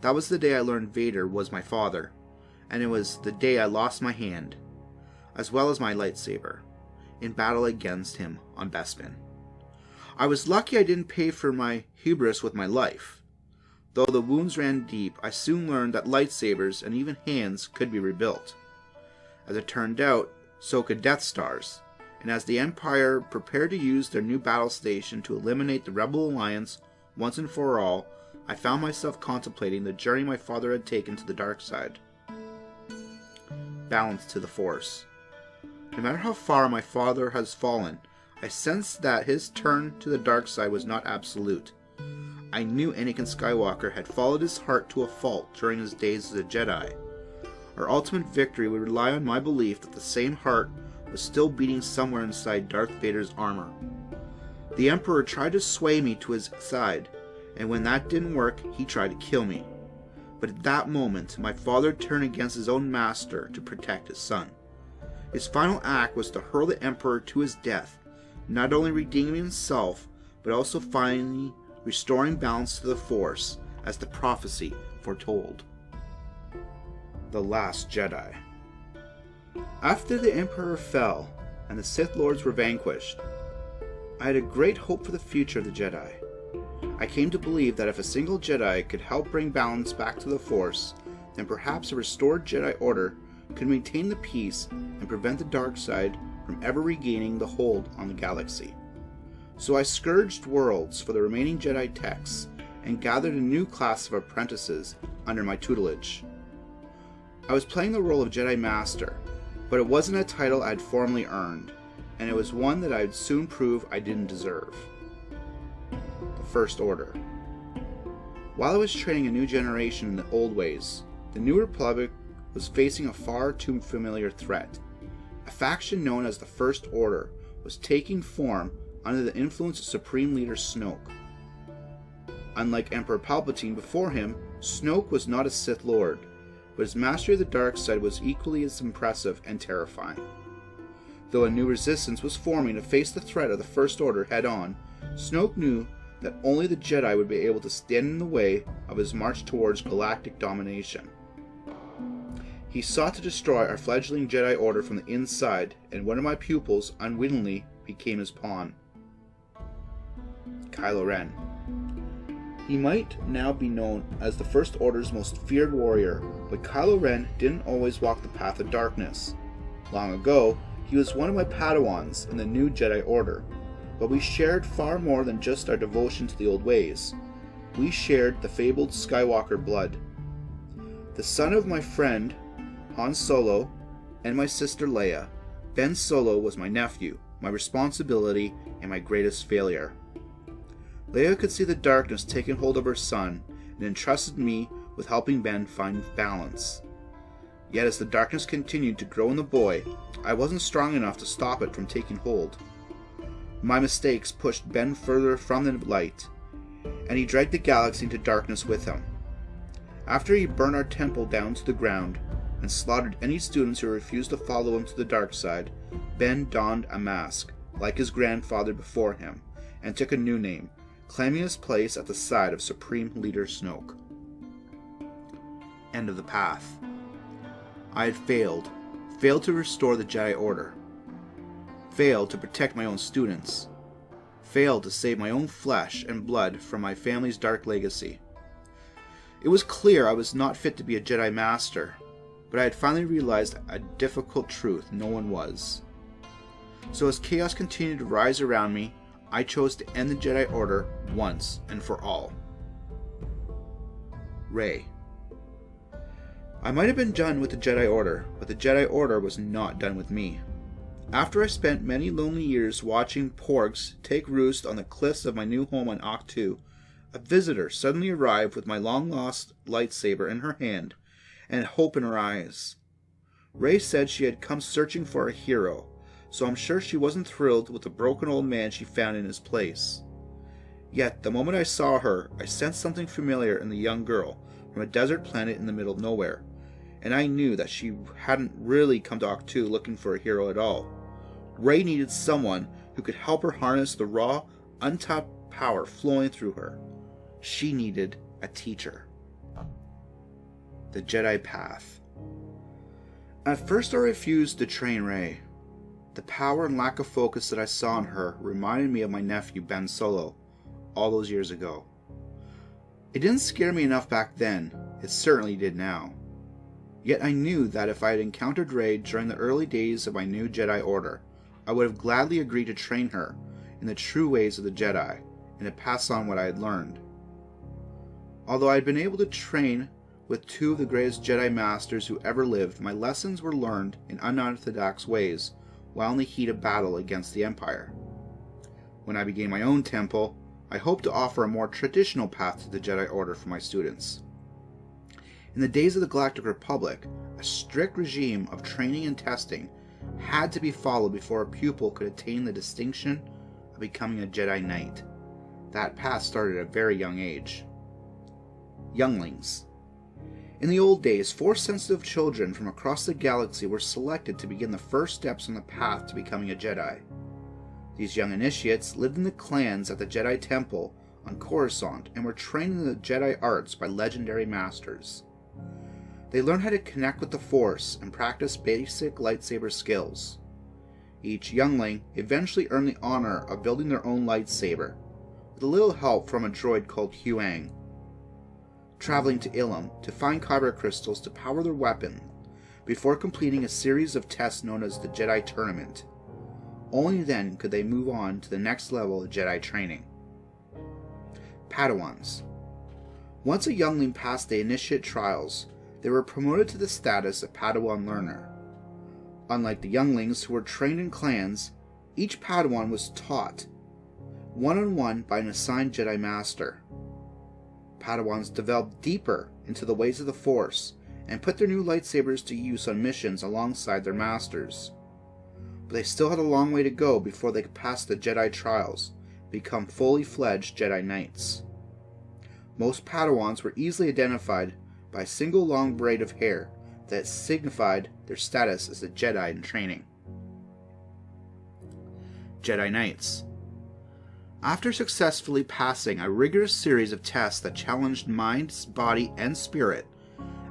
That was the day I learned Vader was my father, and it was the day I lost my hand, as well as my lightsaber, in battle against him on Bespin. I was lucky I didn't pay for my hubris with my life. Though the wounds ran deep, I soon learned that lightsabers and even hands could be rebuilt. As it turned out, so could Death Stars, and as the Empire prepared to use their new battle station to eliminate the Rebel Alliance once and for all, I found myself contemplating the journey my father had taken to the dark side. Balance to the Force. No matter how far my father has fallen, I sensed that his turn to the dark side was not absolute. I knew Anakin Skywalker had followed his heart to a fault during his days as a Jedi. Our ultimate victory would rely on my belief that the same heart was still beating somewhere inside Darth Vader's armor. The Emperor tried to sway me to his side, and when that didn't work, he tried to kill me. But at that moment, my father turned against his own master to protect his son. His final act was to hurl the Emperor to his death, not only redeeming himself, but also finally restoring balance to the Force, as the prophecy foretold. The Last Jedi. After the Emperor fell and the Sith Lords were vanquished, I had a great hope for the future of the Jedi. I came to believe that if a single Jedi could help bring balance back to the Force, then perhaps a restored Jedi Order could maintain the peace and prevent the dark side from ever regaining the hold on the galaxy. So I scourged worlds for the remaining Jedi texts and gathered a new class of apprentices under my tutelage. I was playing the role of Jedi Master, but it wasn't a title I had formally earned, and it was one that I would soon prove I didn't deserve. The First Order. While I was training a new generation in the old ways, the New Republic was facing a far too familiar threat. A faction known as the First Order was taking form under the influence of Supreme Leader Snoke. Unlike Emperor Palpatine before him, Snoke was not a Sith Lord, but his mastery of the dark side was equally as impressive and terrifying. Though a new resistance was forming to face the threat of the First Order head-on, Snoke knew that only the Jedi would be able to stand in the way of his march towards galactic domination. He sought to destroy our fledgling Jedi Order from the inside, and one of my pupils unwittingly became his pawn. Kylo Ren. He might now be known as the First Order's most feared warrior, but Kylo Ren didn't always walk the path of darkness. Long ago, he was one of my Padawans in the new Jedi Order, but we shared far more than just our devotion to the old ways. We shared the fabled Skywalker blood. The son of my friend, Han Solo, and my sister Leia, Ben Solo was my nephew, my responsibility, and my greatest failure. Leia could see the darkness taking hold of her son and entrusted me with helping Ben find balance. Yet as the darkness continued to grow in the boy, I wasn't strong enough to stop it from taking hold. My mistakes pushed Ben further from the light, and he dragged the galaxy into darkness with him. After he burned our temple down to the ground and slaughtered any students who refused to follow him to the dark side, Ben donned a mask, like his grandfather before him, and took a new name, claiming his place at the side of Supreme Leader Snoke. End of the path. I had failed to restore the Jedi Order, failed to protect my own students, failed to save my own flesh and blood from my family's dark legacy. It was clear I was not fit to be a Jedi Master, but I had finally realized a difficult truth: no one was. So as chaos continued to rise around me, I chose to end the Jedi Order once and for all. Rey. I might have been done with the Jedi Order, but the Jedi Order was not done with me. After I spent many lonely years watching porgs take roost on the cliffs of my new home on Ahch-To, a visitor suddenly arrived with my long-lost lightsaber in her hand and hope in her eyes. Rey said she had come searching for a hero, so I'm sure she wasn't thrilled with the broken old man she found in his place. Yet, the moment I saw her, I sensed something familiar in the young girl from a desert planet in the middle of nowhere, and I knew that she hadn't really come to Ahch-To looking for a hero at all. Rey needed someone who could help her harness the raw, untapped power flowing through her. She needed a teacher. The Jedi Path. At first I refused to train Rey. The power and lack of focus that I saw in her reminded me of my nephew Ben Solo, all those years ago. It didn't scare me enough back then, it certainly did now. Yet I knew that if I had encountered Rey during the early days of my new Jedi Order, I would have gladly agreed to train her in the true ways of the Jedi, and to pass on what I had learned. Although I had been able to train with two of the greatest Jedi Masters who ever lived, my lessons were learned in unorthodox ways while in the heat of battle against the Empire. When I began my own temple, I hoped to offer a more traditional path to the Jedi Order for my students. In the days of the Galactic Republic, a strict regime of training and testing had to be followed before a pupil could attain the distinction of becoming a Jedi Knight. That path started at a very young age. Younglings. In the old days, 4 sensitive children from across the galaxy were selected to begin the first steps on the path to becoming a Jedi. These young initiates lived in the clans at the Jedi Temple on Coruscant and were trained in the Jedi arts by legendary masters. They learned how to connect with the Force and practice basic lightsaber skills. Each youngling eventually earned the honor of building their own lightsaber, with a little help from a droid called Huang. Traveling to Ilum to find kyber crystals to power their weapon, before completing a series of tests known as the Jedi Tournament. Only then could they move on to the next level of Jedi training. Padawans. Once a youngling passed the initiate trials, they were promoted to the status of Padawan learner. Unlike the younglings who were trained in clans, each Padawan was taught one-on-one by an assigned Jedi Master. Padawans developed deeper into the ways of the Force and put their new lightsabers to use on missions alongside their masters. But they still had a long way to go before they could pass the Jedi trials and become fully fledged Jedi Knights. Most Padawans were easily identified by a single long braid of hair that signified their status as a Jedi in training. Jedi Knights. After successfully passing a rigorous series of tests that challenged mind, body, and spirit,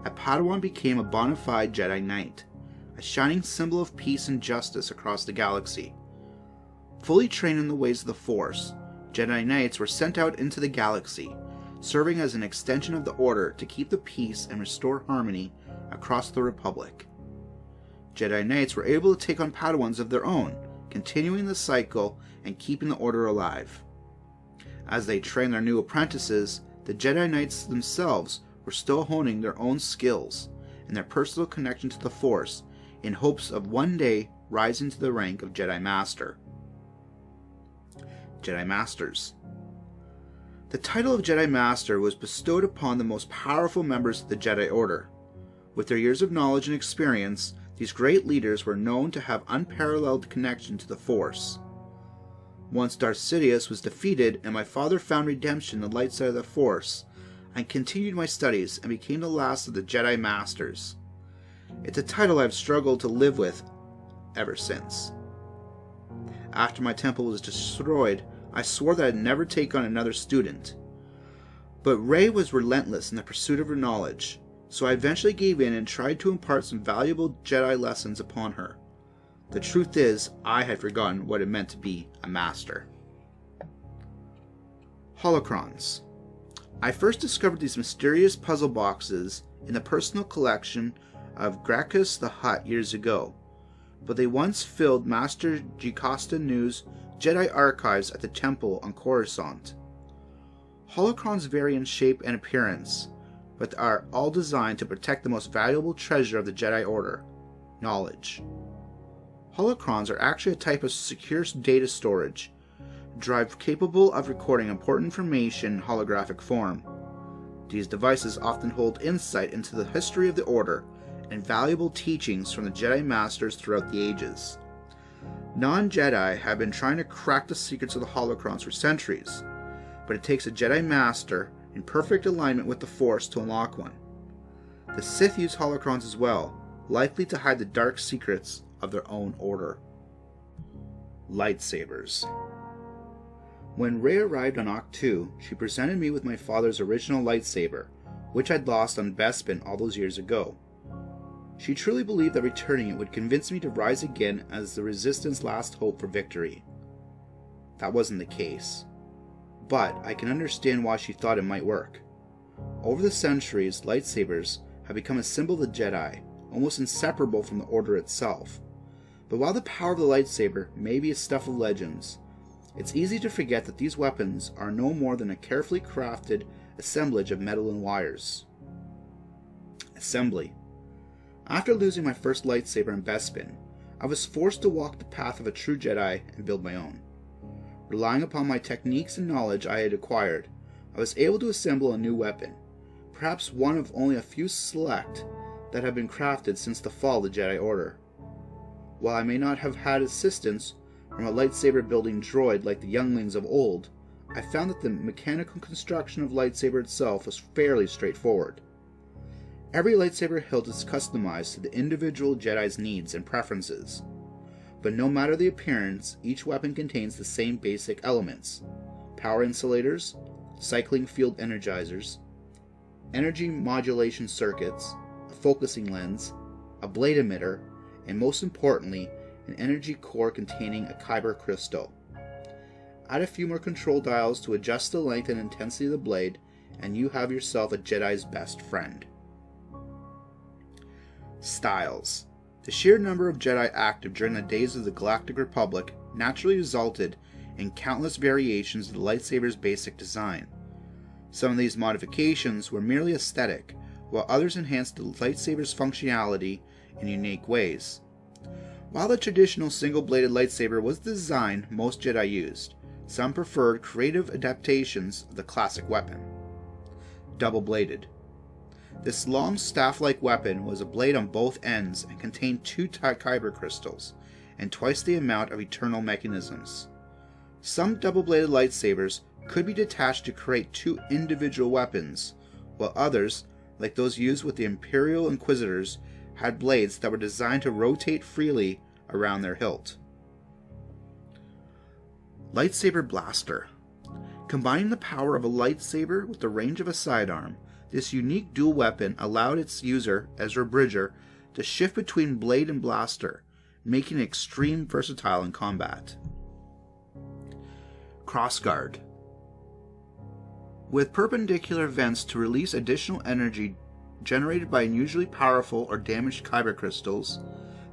a Padawan became a bona fide Jedi Knight, a shining symbol of peace and justice across the galaxy. Fully trained in the ways of the Force, Jedi Knights were sent out into the galaxy, serving as an extension of the Order to keep the peace and restore harmony across the Republic. Jedi Knights were able to take on Padawans of their own, continuing the cycle and keeping the Order alive. As they trained their new apprentices, the Jedi Knights themselves were still honing their own skills and their personal connection to the Force in hopes of one day rising to the rank of Jedi Master. Jedi Masters. The title of Jedi Master was bestowed upon the most powerful members of the Jedi Order. With their years of knowledge and experience, these great leaders were known to have unparalleled connection to the Force. Once Darth Sidious was defeated and my father found redemption in the light side of the Force, I continued my studies and became the last of the Jedi Masters. It's a title I've struggled to live with ever since. After my temple was destroyed, I swore that I'd never take on another student. But Rey was relentless in the pursuit of her knowledge, so I eventually gave in and tried to impart some valuable Jedi lessons upon her. The truth is, I had forgotten what it meant to be a master. Holocrons. I first discovered these mysterious puzzle boxes in the personal collection of Gracchus the Hutt years ago, but they once filled Master Jocasta Nu's Jedi archives at the temple on Coruscant. Holocrons vary in shape and appearance, but are all designed to protect the most valuable treasure of the Jedi Order, knowledge. Holocrons are actually a type of secure data storage drive capable of recording important information in holographic form. These devices often hold insight into the history of the Order and valuable teachings from the Jedi Masters throughout the ages. Non-Jedi have been trying to crack the secrets of the Holocrons for centuries, but it takes a Jedi Master in perfect alignment with the Force to unlock one. The Sith use Holocrons as well, likely to hide the dark secrets of their own Order. Lightsabers. When Rey arrived on Ahch-To, she presented me with my father's original lightsaber, which I'd lost on Bespin all those years ago. She truly believed that returning it would convince me to rise again as the Resistance last hope for victory. That wasn't the case, but I can understand why she thought it might work. Over the centuries, lightsabers have become a symbol of the Jedi, almost inseparable from the Order itself. But while the power of the lightsaber may be a stuff of legends, it's easy to forget that these weapons are no more than a carefully crafted assemblage of metal and wires. Assembly. After losing my first lightsaber in Bespin, I was forced to walk the path of a true Jedi and build my own. Relying upon my techniques and knowledge I had acquired, I was able to assemble a new weapon, perhaps one of only a few select that have been crafted since the fall of the Jedi Order. While I may not have had assistance from a lightsaber building droid like the younglings of old, I found that the mechanical construction of lightsaber itself was fairly straightforward. Every lightsaber hilt is customized to the individual Jedi's needs and preferences. but no matter the appearance, each weapon contains the same basic elements: power insulators, cycling field energizers, energy modulation circuits, a focusing lens, a blade emitter, and most importantly, an energy core containing a kyber crystal. Add a few more control dials to adjust the length and intensity of the blade, and you have yourself a Jedi's best friend. Styles. The sheer number of Jedi active during the days of the Galactic Republic naturally resulted in countless variations of the lightsaber's basic design. Some of these modifications were merely aesthetic, while others enhanced the lightsaber's functionality in unique ways. While the traditional single-bladed lightsaber was the design most Jedi used, some preferred creative adaptations of the classic weapon. Double-bladed. This long staff-like weapon was a blade on both ends and contained 2 kyber crystals, and twice the amount of eternal mechanisms. Some double-bladed lightsabers could be detached to create 2 individual weapons, while others, like those used with the Imperial Inquisitors, had blades that were designed to rotate freely around their hilt. Lightsaber Blaster. Combining the power of a lightsaber with the range of a sidearm, this unique dual weapon allowed its user, Ezra Bridger, to shift between blade and blaster, making it extremely versatile in combat. Crossguard. With perpendicular vents to release additional energy generated by unusually powerful or damaged kyber crystals,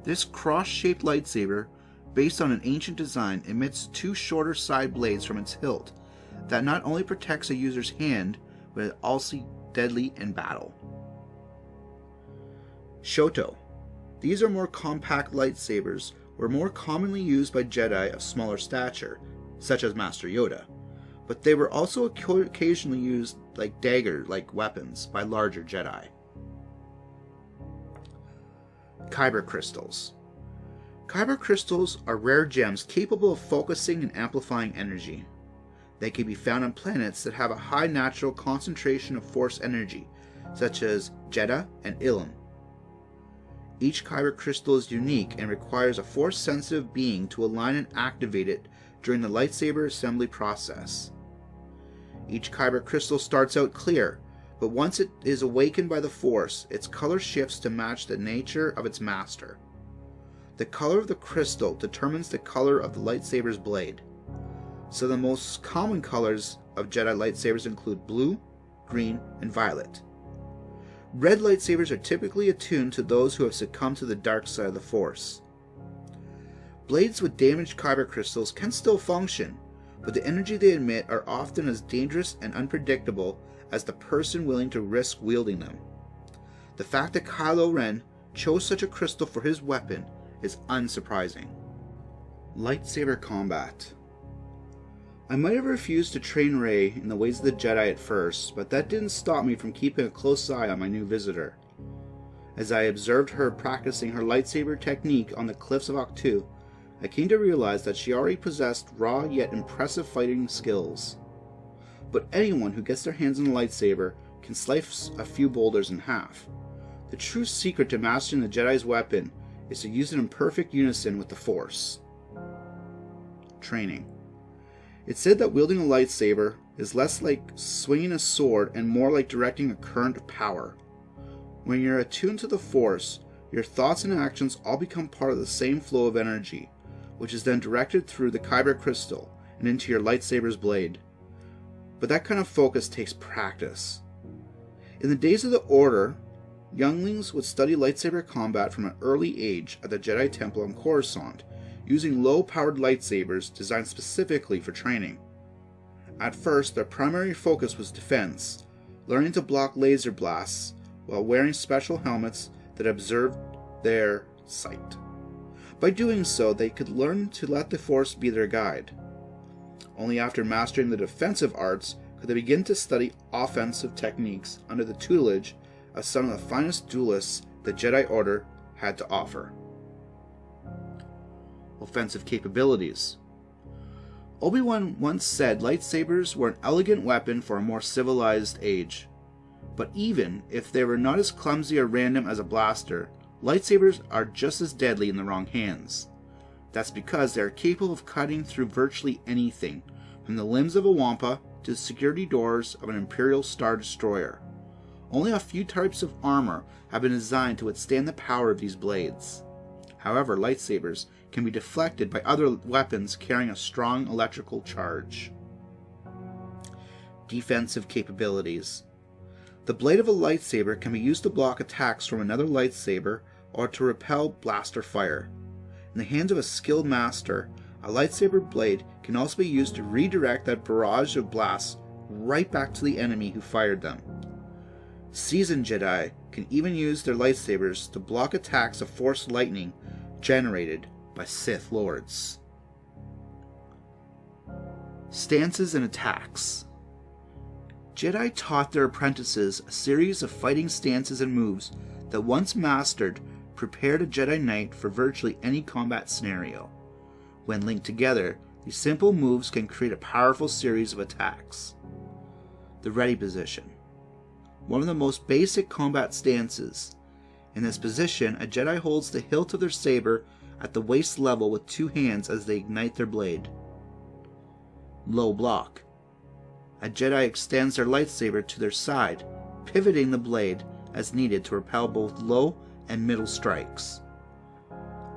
this cross-shaped lightsaber, based on an ancient design, emits 2 shorter side blades from its hilt that not only protects a user's hand, but is also deadly in battle. Shoto. These are more compact lightsabers, were more commonly used by Jedi of smaller stature, such as Master Yoda, but they were also occasionally used like dagger-like weapons by larger Jedi. Kyber crystals. Kyber crystals are rare gems capable of focusing and amplifying energy. They can be found on planets that have a high natural concentration of force energy, such as Jedha and Ilum. Each kyber crystal is unique and requires a force-sensitive being to align and activate it during the lightsaber assembly process. Each kyber crystal starts out clear, but once it is awakened by the Force, its color shifts to match the nature of its master. The color of the crystal determines the color of the lightsaber's blade. So the most common colors of Jedi lightsabers include blue, green, and violet. Red lightsabers are typically attuned to those who have succumbed to the dark side of the Force. Blades with damaged kyber crystals can still function, but the energy they emit are often as dangerous and unpredictable as the person willing to risk wielding them. The fact that Kylo Ren chose such a crystal for his weapon is unsurprising. Lightsaber combat. I might have refused to train Rey in the ways of the Jedi at first, but that didn't stop me from keeping a close eye on my new visitor. As I observed her practicing her lightsaber technique on the cliffs of Ahch-To, I came to realize that she already possessed raw yet impressive fighting skills. But anyone who gets their hands on a lightsaber can slice a few boulders in half. The true secret to mastering the Jedi's weapon is to use it in perfect unison with the Force. Training. It's said that wielding a lightsaber is less like swinging a sword and more like directing a current of power. When you're attuned to the Force, your thoughts and actions all become part of the same flow of energy, which is then directed through the kyber crystal and into your lightsaber's blade. But that kind of focus takes practice. In the days of the Order, younglings would study lightsaber combat from an early age at the Jedi Temple on Coruscant, using low-powered lightsabers designed specifically for training. At first, their primary focus was defense, learning to block laser blasts while wearing special helmets that observed their sight. By doing so, they could learn to let the Force be their guide. Only after mastering the defensive arts could they begin to study offensive techniques under the tutelage of some of the finest duelists the Jedi Order had to offer. Offensive capabilities. Obi-Wan once said lightsabers were an elegant weapon for a more civilized age. But even if they were not as clumsy or random as a blaster, lightsabers are just as deadly in the wrong hands. That's because they are capable of cutting through virtually anything, from the limbs of a wampa to the security doors of an Imperial Star Destroyer. Only a few types of armor have been designed to withstand the power of these blades. However, lightsabers can be deflected by other weapons carrying a strong electrical charge. Defensive capabilities. The blade of a lightsaber can be used to block attacks from another lightsaber or to repel blaster fire. In the hands of a skilled master, a lightsaber blade can also be used to redirect that barrage of blasts right back to the enemy who fired them. Seasoned Jedi can even use their lightsabers to block attacks of Force lightning generated by Sith Lords. Stances and attacks. Jedi taught their apprentices a series of fighting stances and moves that, once mastered, prepared a Jedi Knight for virtually any combat scenario. When linked together, these simple moves can create a powerful series of attacks. The ready position. One of the most basic combat stances. In this position, a Jedi holds the hilt of their saber at the waist level with two hands as they ignite their blade. Low block. A Jedi extends their lightsaber to their side, pivoting the blade as needed to repel both low and middle strikes.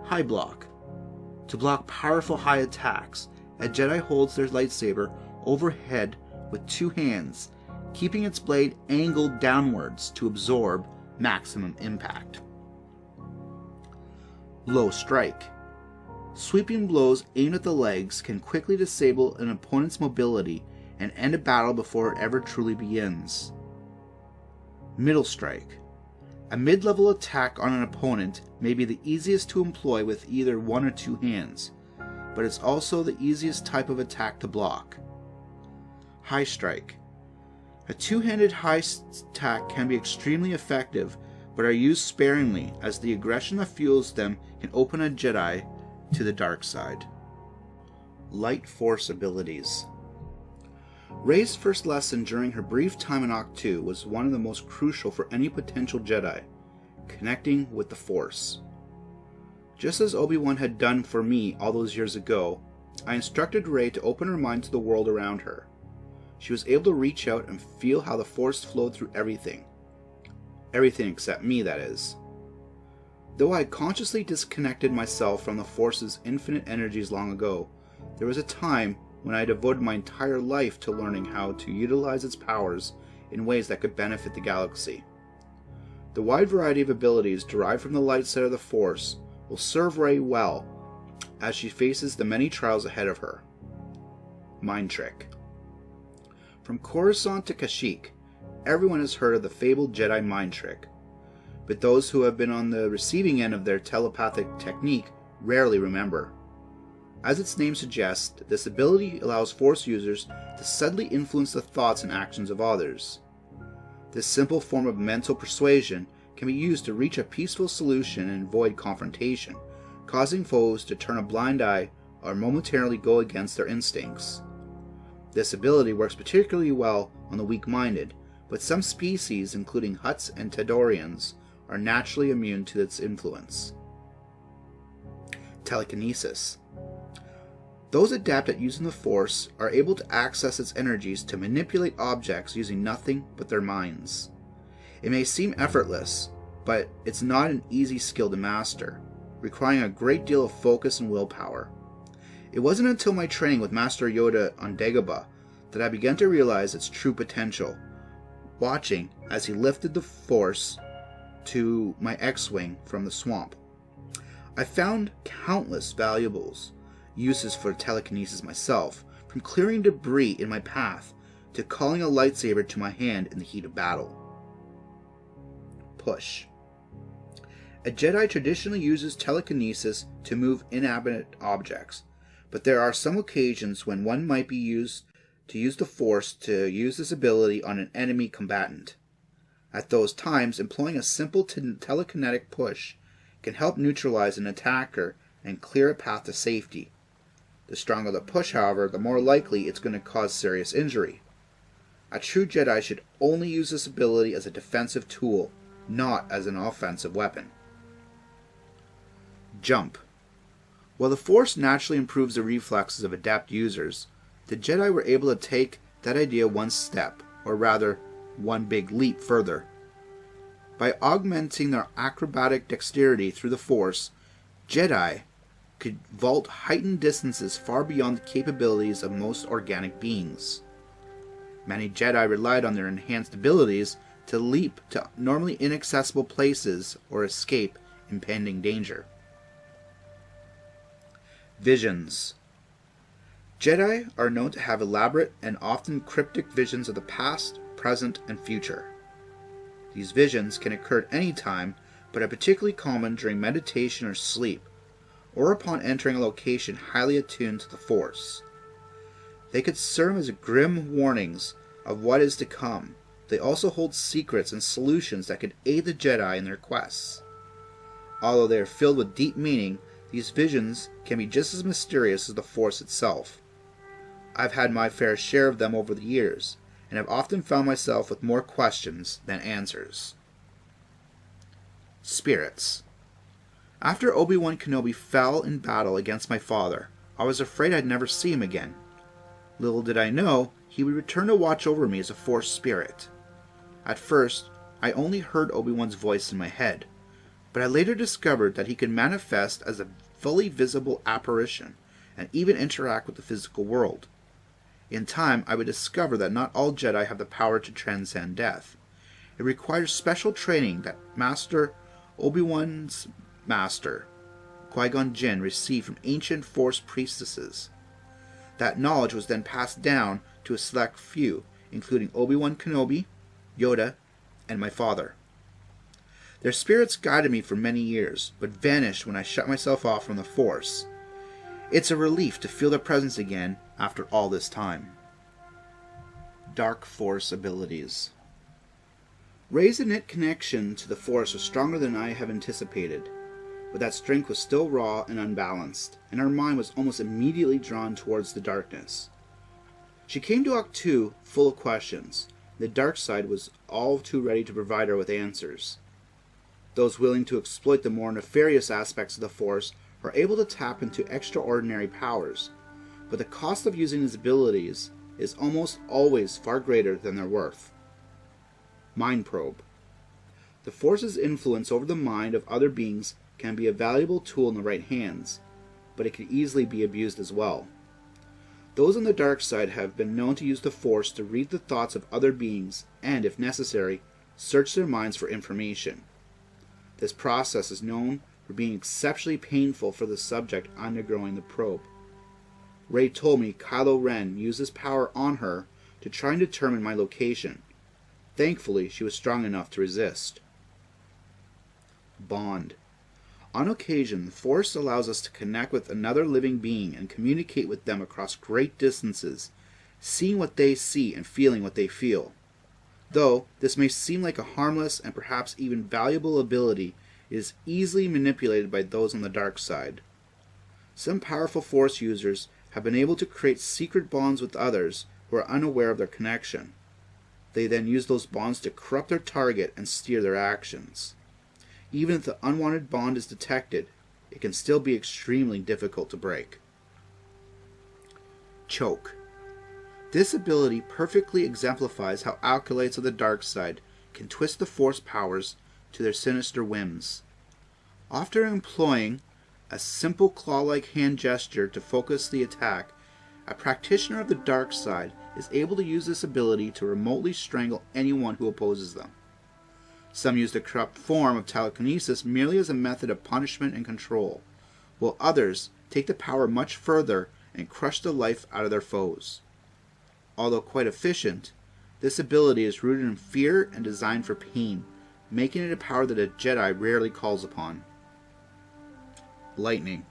High block. To block powerful high attacks, a Jedi holds their lightsaber overhead with two hands, keeping its blade angled downwards to absorb maximum impact. Low strike. Sweeping blows aimed at the legs can quickly disable an opponent's mobility and end a battle before it ever truly begins. Middle strike. A mid-level attack on an opponent may be the easiest to employ with either one or two hands, but it's also the easiest type of attack to block. High strike. A two-handed high attack can be extremely effective, but are used sparingly, as the aggression that fuels them can open a Jedi to the dark side. Light Force abilities. Rey's first lesson during her brief time in Ahch-To was one of the most crucial for any potential Jedi: connecting with the Force. Just as Obi-Wan had done for me all those years ago, I instructed Rey to open her mind to the world around her. She was able to reach out and feel how the Force flowed through everything. Everything except me, that is. Though I had consciously disconnected myself from the Force's infinite energies long ago, there was a time when I devoted my entire life to learning how to utilize its powers in ways that could benefit the galaxy. The wide variety of abilities derived from the light side of the Force will serve Rey well as she faces the many trials ahead of her. Mind Trick. From Coruscant to Kashyyyk, everyone has heard of the fabled Jedi mind trick, but those who have been on the receiving end of their telepathic technique rarely remember. As its name suggests, this ability allows Force users to subtly influence the thoughts and actions of others. This simple form of mental persuasion can be used to reach a peaceful solution and avoid confrontation, causing foes to turn a blind eye or momentarily go against their instincts. This ability works particularly well on the weak-minded, but some species, including Hutts and Tadorians, are naturally immune to its influence. Telekinesis. Those adept at using the Force are able to access its energies to manipulate objects using nothing but their minds. It may seem effortless, but it's not an easy skill to master, requiring a great deal of focus and willpower. It wasn't until my training with Master Yoda on Dagobah that I began to realize its true potential, watching as he lifted the Force to my X-Wing from the swamp. I found countless valuables uses for telekinesis myself, from clearing debris in my path to calling a lightsaber to my hand in the heat of battle. Push. A Jedi traditionally uses telekinesis to move inanimate objects, but there are some occasions when one might be used to use the Force to use this ability on an enemy combatant. At those times, employing a simple telekinetic push can help neutralize an attacker and clear a path to safety. The stronger the push, however, the more likely it's going to cause serious injury. A true Jedi should only use this ability as a defensive tool, not as an offensive weapon. Jump. While the Force naturally improves the reflexes of adept users, the Jedi were able to take that idea one step, or rather, one big leap further. By augmenting their acrobatic dexterity through the Force, Jedi could vault heightened distances far beyond the capabilities of most organic beings. Many Jedi relied on their enhanced abilities to leap to normally inaccessible places or escape impending danger. Visions. Jedi are known to have elaborate and often cryptic visions of the past, present, and future. These visions can occur at any time, but are particularly common during meditation or sleep, or upon entering a location highly attuned to the Force. They could serve as grim warnings of what is to come. They also hold secrets and solutions that could aid the Jedi in their quests. Although they are filled with deep meaning, these visions can be just as mysterious as the Force itself. I've had my fair share of them over the years, and have often found myself with more questions than answers. Spirits. After Obi-Wan Kenobi fell in battle against my father, I was afraid I'd never see him again. Little did I know, he would return to watch over me as a Force spirit. At first, I only heard Obi-Wan's voice in my head, but I later discovered that he could manifest as a fully visible apparition and even interact with the physical world. In time, I would discover that not all Jedi have the power to transcend death. It requires special training that Master Obi-Wan's master, Qui-Gon Jinn, received from ancient Force priestesses. That knowledge was then passed down to a select few, including Obi-Wan Kenobi, Yoda, and my father. Their spirits guided me for many years, but vanished when I shut myself off from the Force. It's a relief to feel their presence again after all this time. Dark Force abilities. Rey's innate connection to the Force was stronger than I have anticipated, but that strength was still raw and unbalanced, and her mind was almost immediately drawn towards the darkness. She came to Ahch-To full of questions. The dark side was all too ready to provide her with answers. Those willing to exploit the more nefarious aspects of the Force are able to tap into extraordinary powers, but the cost of using these abilities is almost always far greater than their worth. Mind Probe. The Force's influence over the mind of other beings can be a valuable tool in the right hands, but it can easily be abused as well. Those on the dark side have been known to use the Force to read the thoughts of other beings and, if necessary, search their minds for information. This process is known for being exceptionally painful for the subject undergoing the probe. Rey told me Kylo Ren used his power on her to try and determine my location. Thankfully, she was strong enough to resist. Bond. On occasion, the Force allows us to connect with another living being and communicate with them across great distances, seeing what they see and feeling what they feel. Though this may seem like a harmless and perhaps even valuable ability, it is easily manipulated by those on the dark side. Some powerful Force users have been able to create secret bonds with others who are unaware of their connection. They then use those bonds to corrupt their target and steer their actions. Even if the unwanted bond is detected, it can still be extremely difficult to break. Choke. This ability perfectly exemplifies how acolytes of the dark side can twist the Force powers to their sinister whims. After employing a simple claw-like hand gesture to focus the attack, a practitioner of the dark side is able to use this ability to remotely strangle anyone who opposes them. Some use the corrupt form of telekinesis merely as a method of punishment and control, while others take the power much further and crush the life out of their foes. Although quite efficient, this ability is rooted in fear and designed for pain, making it a power that a Jedi rarely calls upon. Lightning.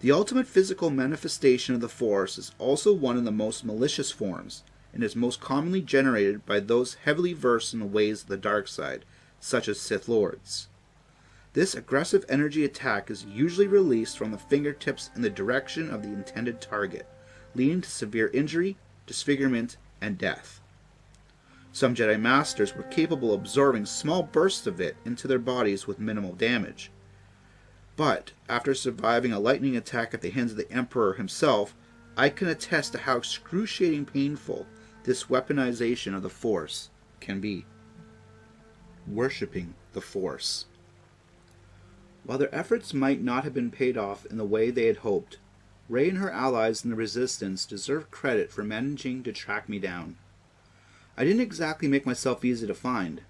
The ultimate physical manifestation of the Force is also one of the most malicious forms, and is most commonly generated by those heavily versed in the ways of the dark side, such as Sith Lords. This aggressive energy attack is usually released from the fingertips in the direction of the intended target, leading to severe injury, disfigurement, and death. Some Jedi Masters were capable of absorbing small bursts of it into their bodies with minimal damage, But after surviving a lightning attack at the hands of the Emperor himself, I can attest to how excruciating painful this weaponization of the Force can be. Worshipping the Force. While their efforts might not have been paid off in the way they had hoped, Rey and her allies in the Resistance deserve credit for managing to track me down. I didn't exactly make myself easy to find,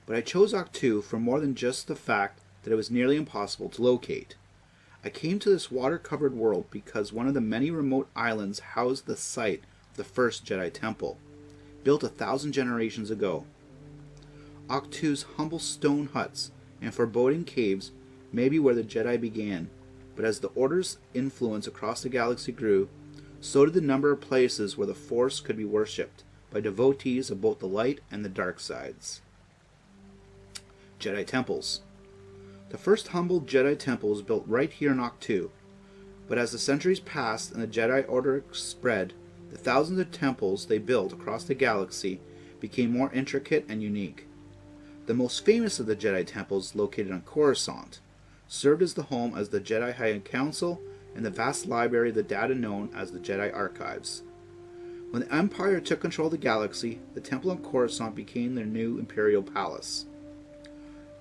but I chose Ahch-To for more than just the fact that it was nearly impossible to locate. I came to this water-covered world because one of the many remote islands housed the site of the first Jedi Temple, built 1,000 generations ago. Ahch-To's humble stone huts and foreboding caves may be where the Jedi began, but as the Order's influence across the galaxy grew, so did the number of places where the Force could be worshipped by devotees of both the light and the dark sides. Jedi Temples. The first humble Jedi temple was built right here in Ahch-To, but as the centuries passed and the Jedi Order spread, the thousands of temples they built across the galaxy became more intricate and unique. The most famous of the Jedi temples, located on Coruscant, served as the home of the Jedi High Council and the vast library of the data known as the Jedi Archives. When the Empire took control of the galaxy, the Temple on Coruscant became their new Imperial Palace.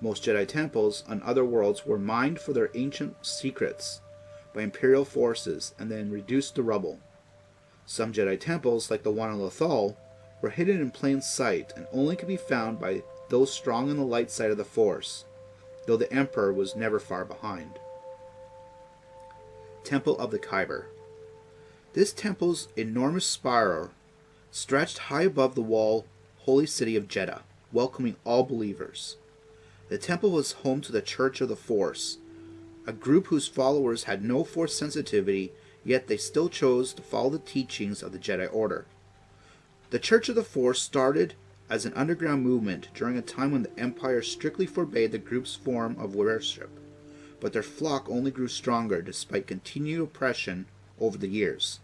Most Jedi temples on other worlds were mined for their ancient secrets by Imperial forces and then reduced to rubble. Some Jedi temples, like the one on Lothal, were hidden in plain sight and only could be found by those strong on the light side of the Force, though the Emperor was never far behind. Temple of the Kyber. This temple's enormous spire stretched high above the walled holy city of Jeddah, welcoming all believers. The temple was home to the Church of the Force, a group whose followers had no Force sensitivity, yet they still chose to follow the teachings of the Jedi Order. The Church of the Force started as an underground movement during a time when the Empire strictly forbade the group's form of worship, but their flock only grew stronger despite continued oppression over the years.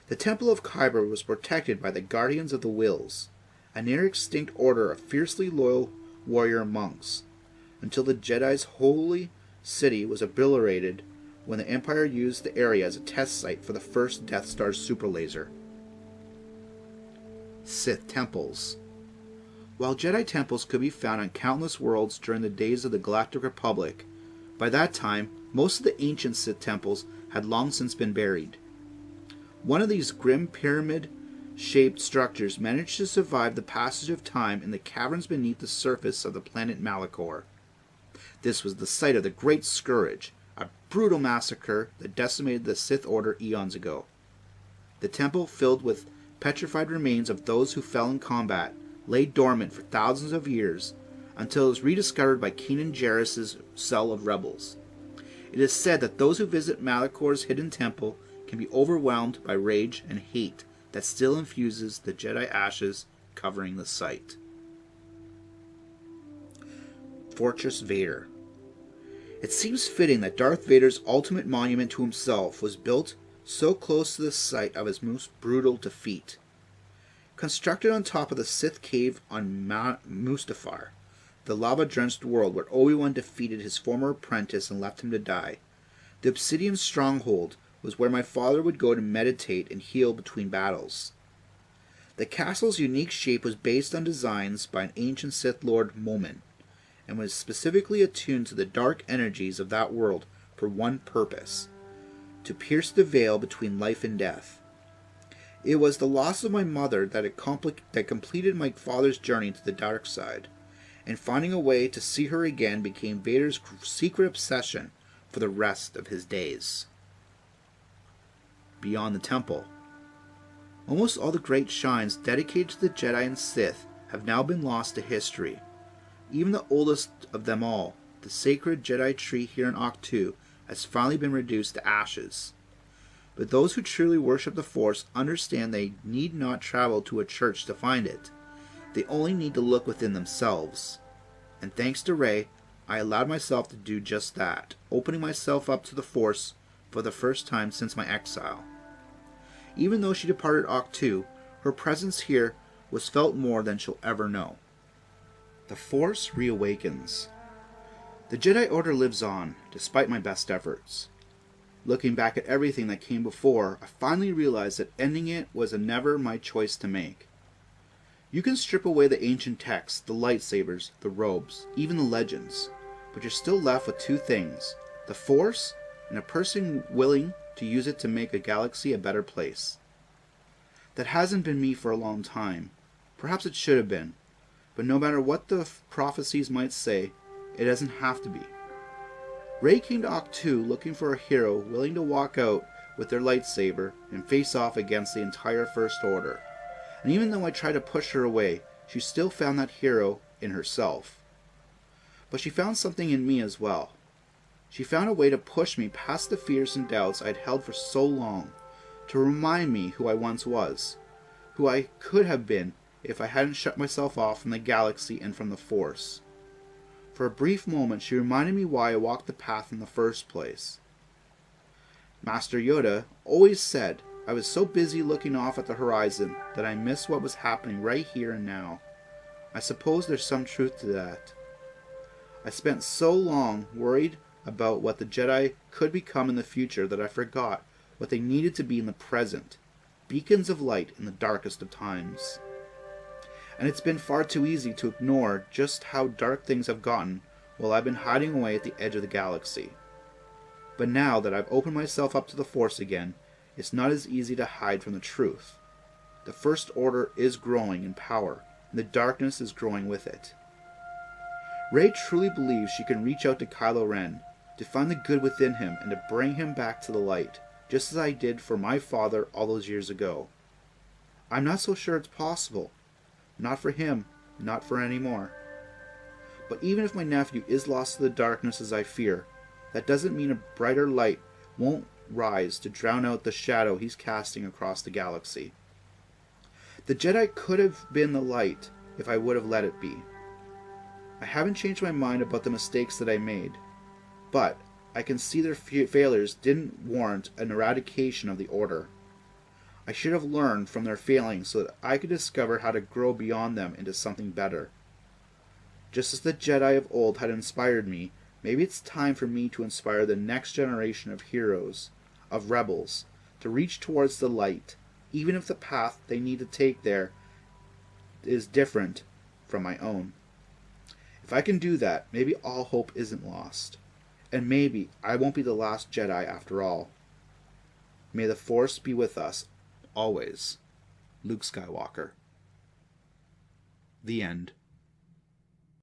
The Temple of Kyber was protected by the Guardians of the Wills, a near-extinct order of fiercely loyal warrior monks, until the Jedi's holy city was obliterated when the Empire used the area as a test site for the first Death Star's superlaser. Sith Temples. While Jedi temples could be found on countless worlds during the days of the Galactic Republic, by that time most of the ancient Sith temples had long since been buried. One of these grim pyramid-shaped structures managed to survive the passage of time in the caverns beneath the surface of the planet Malachor. This was the site of the Great Scourge, a brutal massacre that decimated the Sith Order eons ago. The temple, filled with petrified remains of those who fell in combat, lay dormant for thousands of years until it was rediscovered by Kanan Jarrus' cell of rebels. It is said that those who visit Malachor's hidden temple can be overwhelmed by rage and hate that still infuses the Jedi ashes covering the site. Fortress Vader. It seems fitting that Darth Vader's ultimate monument to himself was built so close to the site of his most brutal defeat. Constructed on top of the Sith cave on Mustafar, the lava-drenched world where Obi-Wan defeated his former apprentice and left him to die, the Obsidian Stronghold was where my father would go to meditate and heal between battles. The castle's unique shape was based on designs by an ancient Sith Lord Momin, and was specifically attuned to the dark energies of that world for one purpose: to pierce the veil between life and death. It was the loss of my mother that completed my father's journey to the dark side, and finding a way to see her again became Vader's secret obsession for the rest of his days. Beyond the temple. Almost all the great shrines dedicated to the Jedi and Sith have now been lost to history. Even the oldest of them all, the sacred Jedi tree here in Ahch-To, has finally been reduced to ashes. But those who truly worship the Force understand they need not travel to a church to find it. They only need to look within themselves. And thanks to Rey, I allowed myself to do just that, opening myself up to the Force for the first time since my exile. Even though she departed Ahch-To, her presence here was felt more than she'll ever know. The Force reawakens. The Jedi Order lives on, despite my best efforts. Looking back at everything that came before, I finally realized that ending it was never my choice to make. You can strip away the ancient texts, the lightsabers, the robes, even the legends, but you're still left with two things: the Force and a person willing to use it to make a galaxy a better place. That hasn't been me for a long time. Perhaps it should have been, but no matter what the prophecies might say, it doesn't have to be. Rey came to Ahch-To looking for a hero willing to walk out with their lightsaber and face off against the entire First Order. And even though I tried to push her away, she still found that hero in herself. But she found something in me as well. She found a way to push me past the fears and doubts I'd held for so long, to remind me who I once was, who I could have been if I hadn't shut myself off from the galaxy and from the Force. For a brief moment, she reminded me why I walked the path in the first place. Master Yoda always said I was so busy looking off at the horizon that I missed what was happening right here and now. I suppose there's some truth to that. I spent so long worried about what the Jedi could become in the future that I forgot what they needed to be in the present, beacons of light in the darkest of times. And it's been far too easy to ignore just how dark things have gotten while I've been hiding away at the edge of the galaxy. But now that I've opened myself up to the Force again, it's not as easy to hide from the truth. The First Order is growing in power, and the darkness is growing with it. Rey truly believes she can reach out to Kylo Ren, to find the good within him and to bring him back to the light, just as I did for my father all those years ago. I'm not so sure it's possible. Not for him, not for any more. But even if my nephew is lost to the darkness as I fear, that doesn't mean a brighter light won't rise to drown out the shadow he's casting across the galaxy. The Jedi could have been the light if I would have let it be. I haven't changed my mind about the mistakes that I made, but I can see their failures didn't warrant an eradication of the Order. I should have learned from their failings so that I could discover how to grow beyond them into something better. Just as the Jedi of old had inspired me, maybe it's time for me to inspire the next generation of heroes, of rebels, to reach towards the light, even if the path they need to take there is different from my own. If I can do that, maybe all hope isn't lost. And maybe I won't be the last Jedi after all. May the Force be with us always. Luke Skywalker. The end.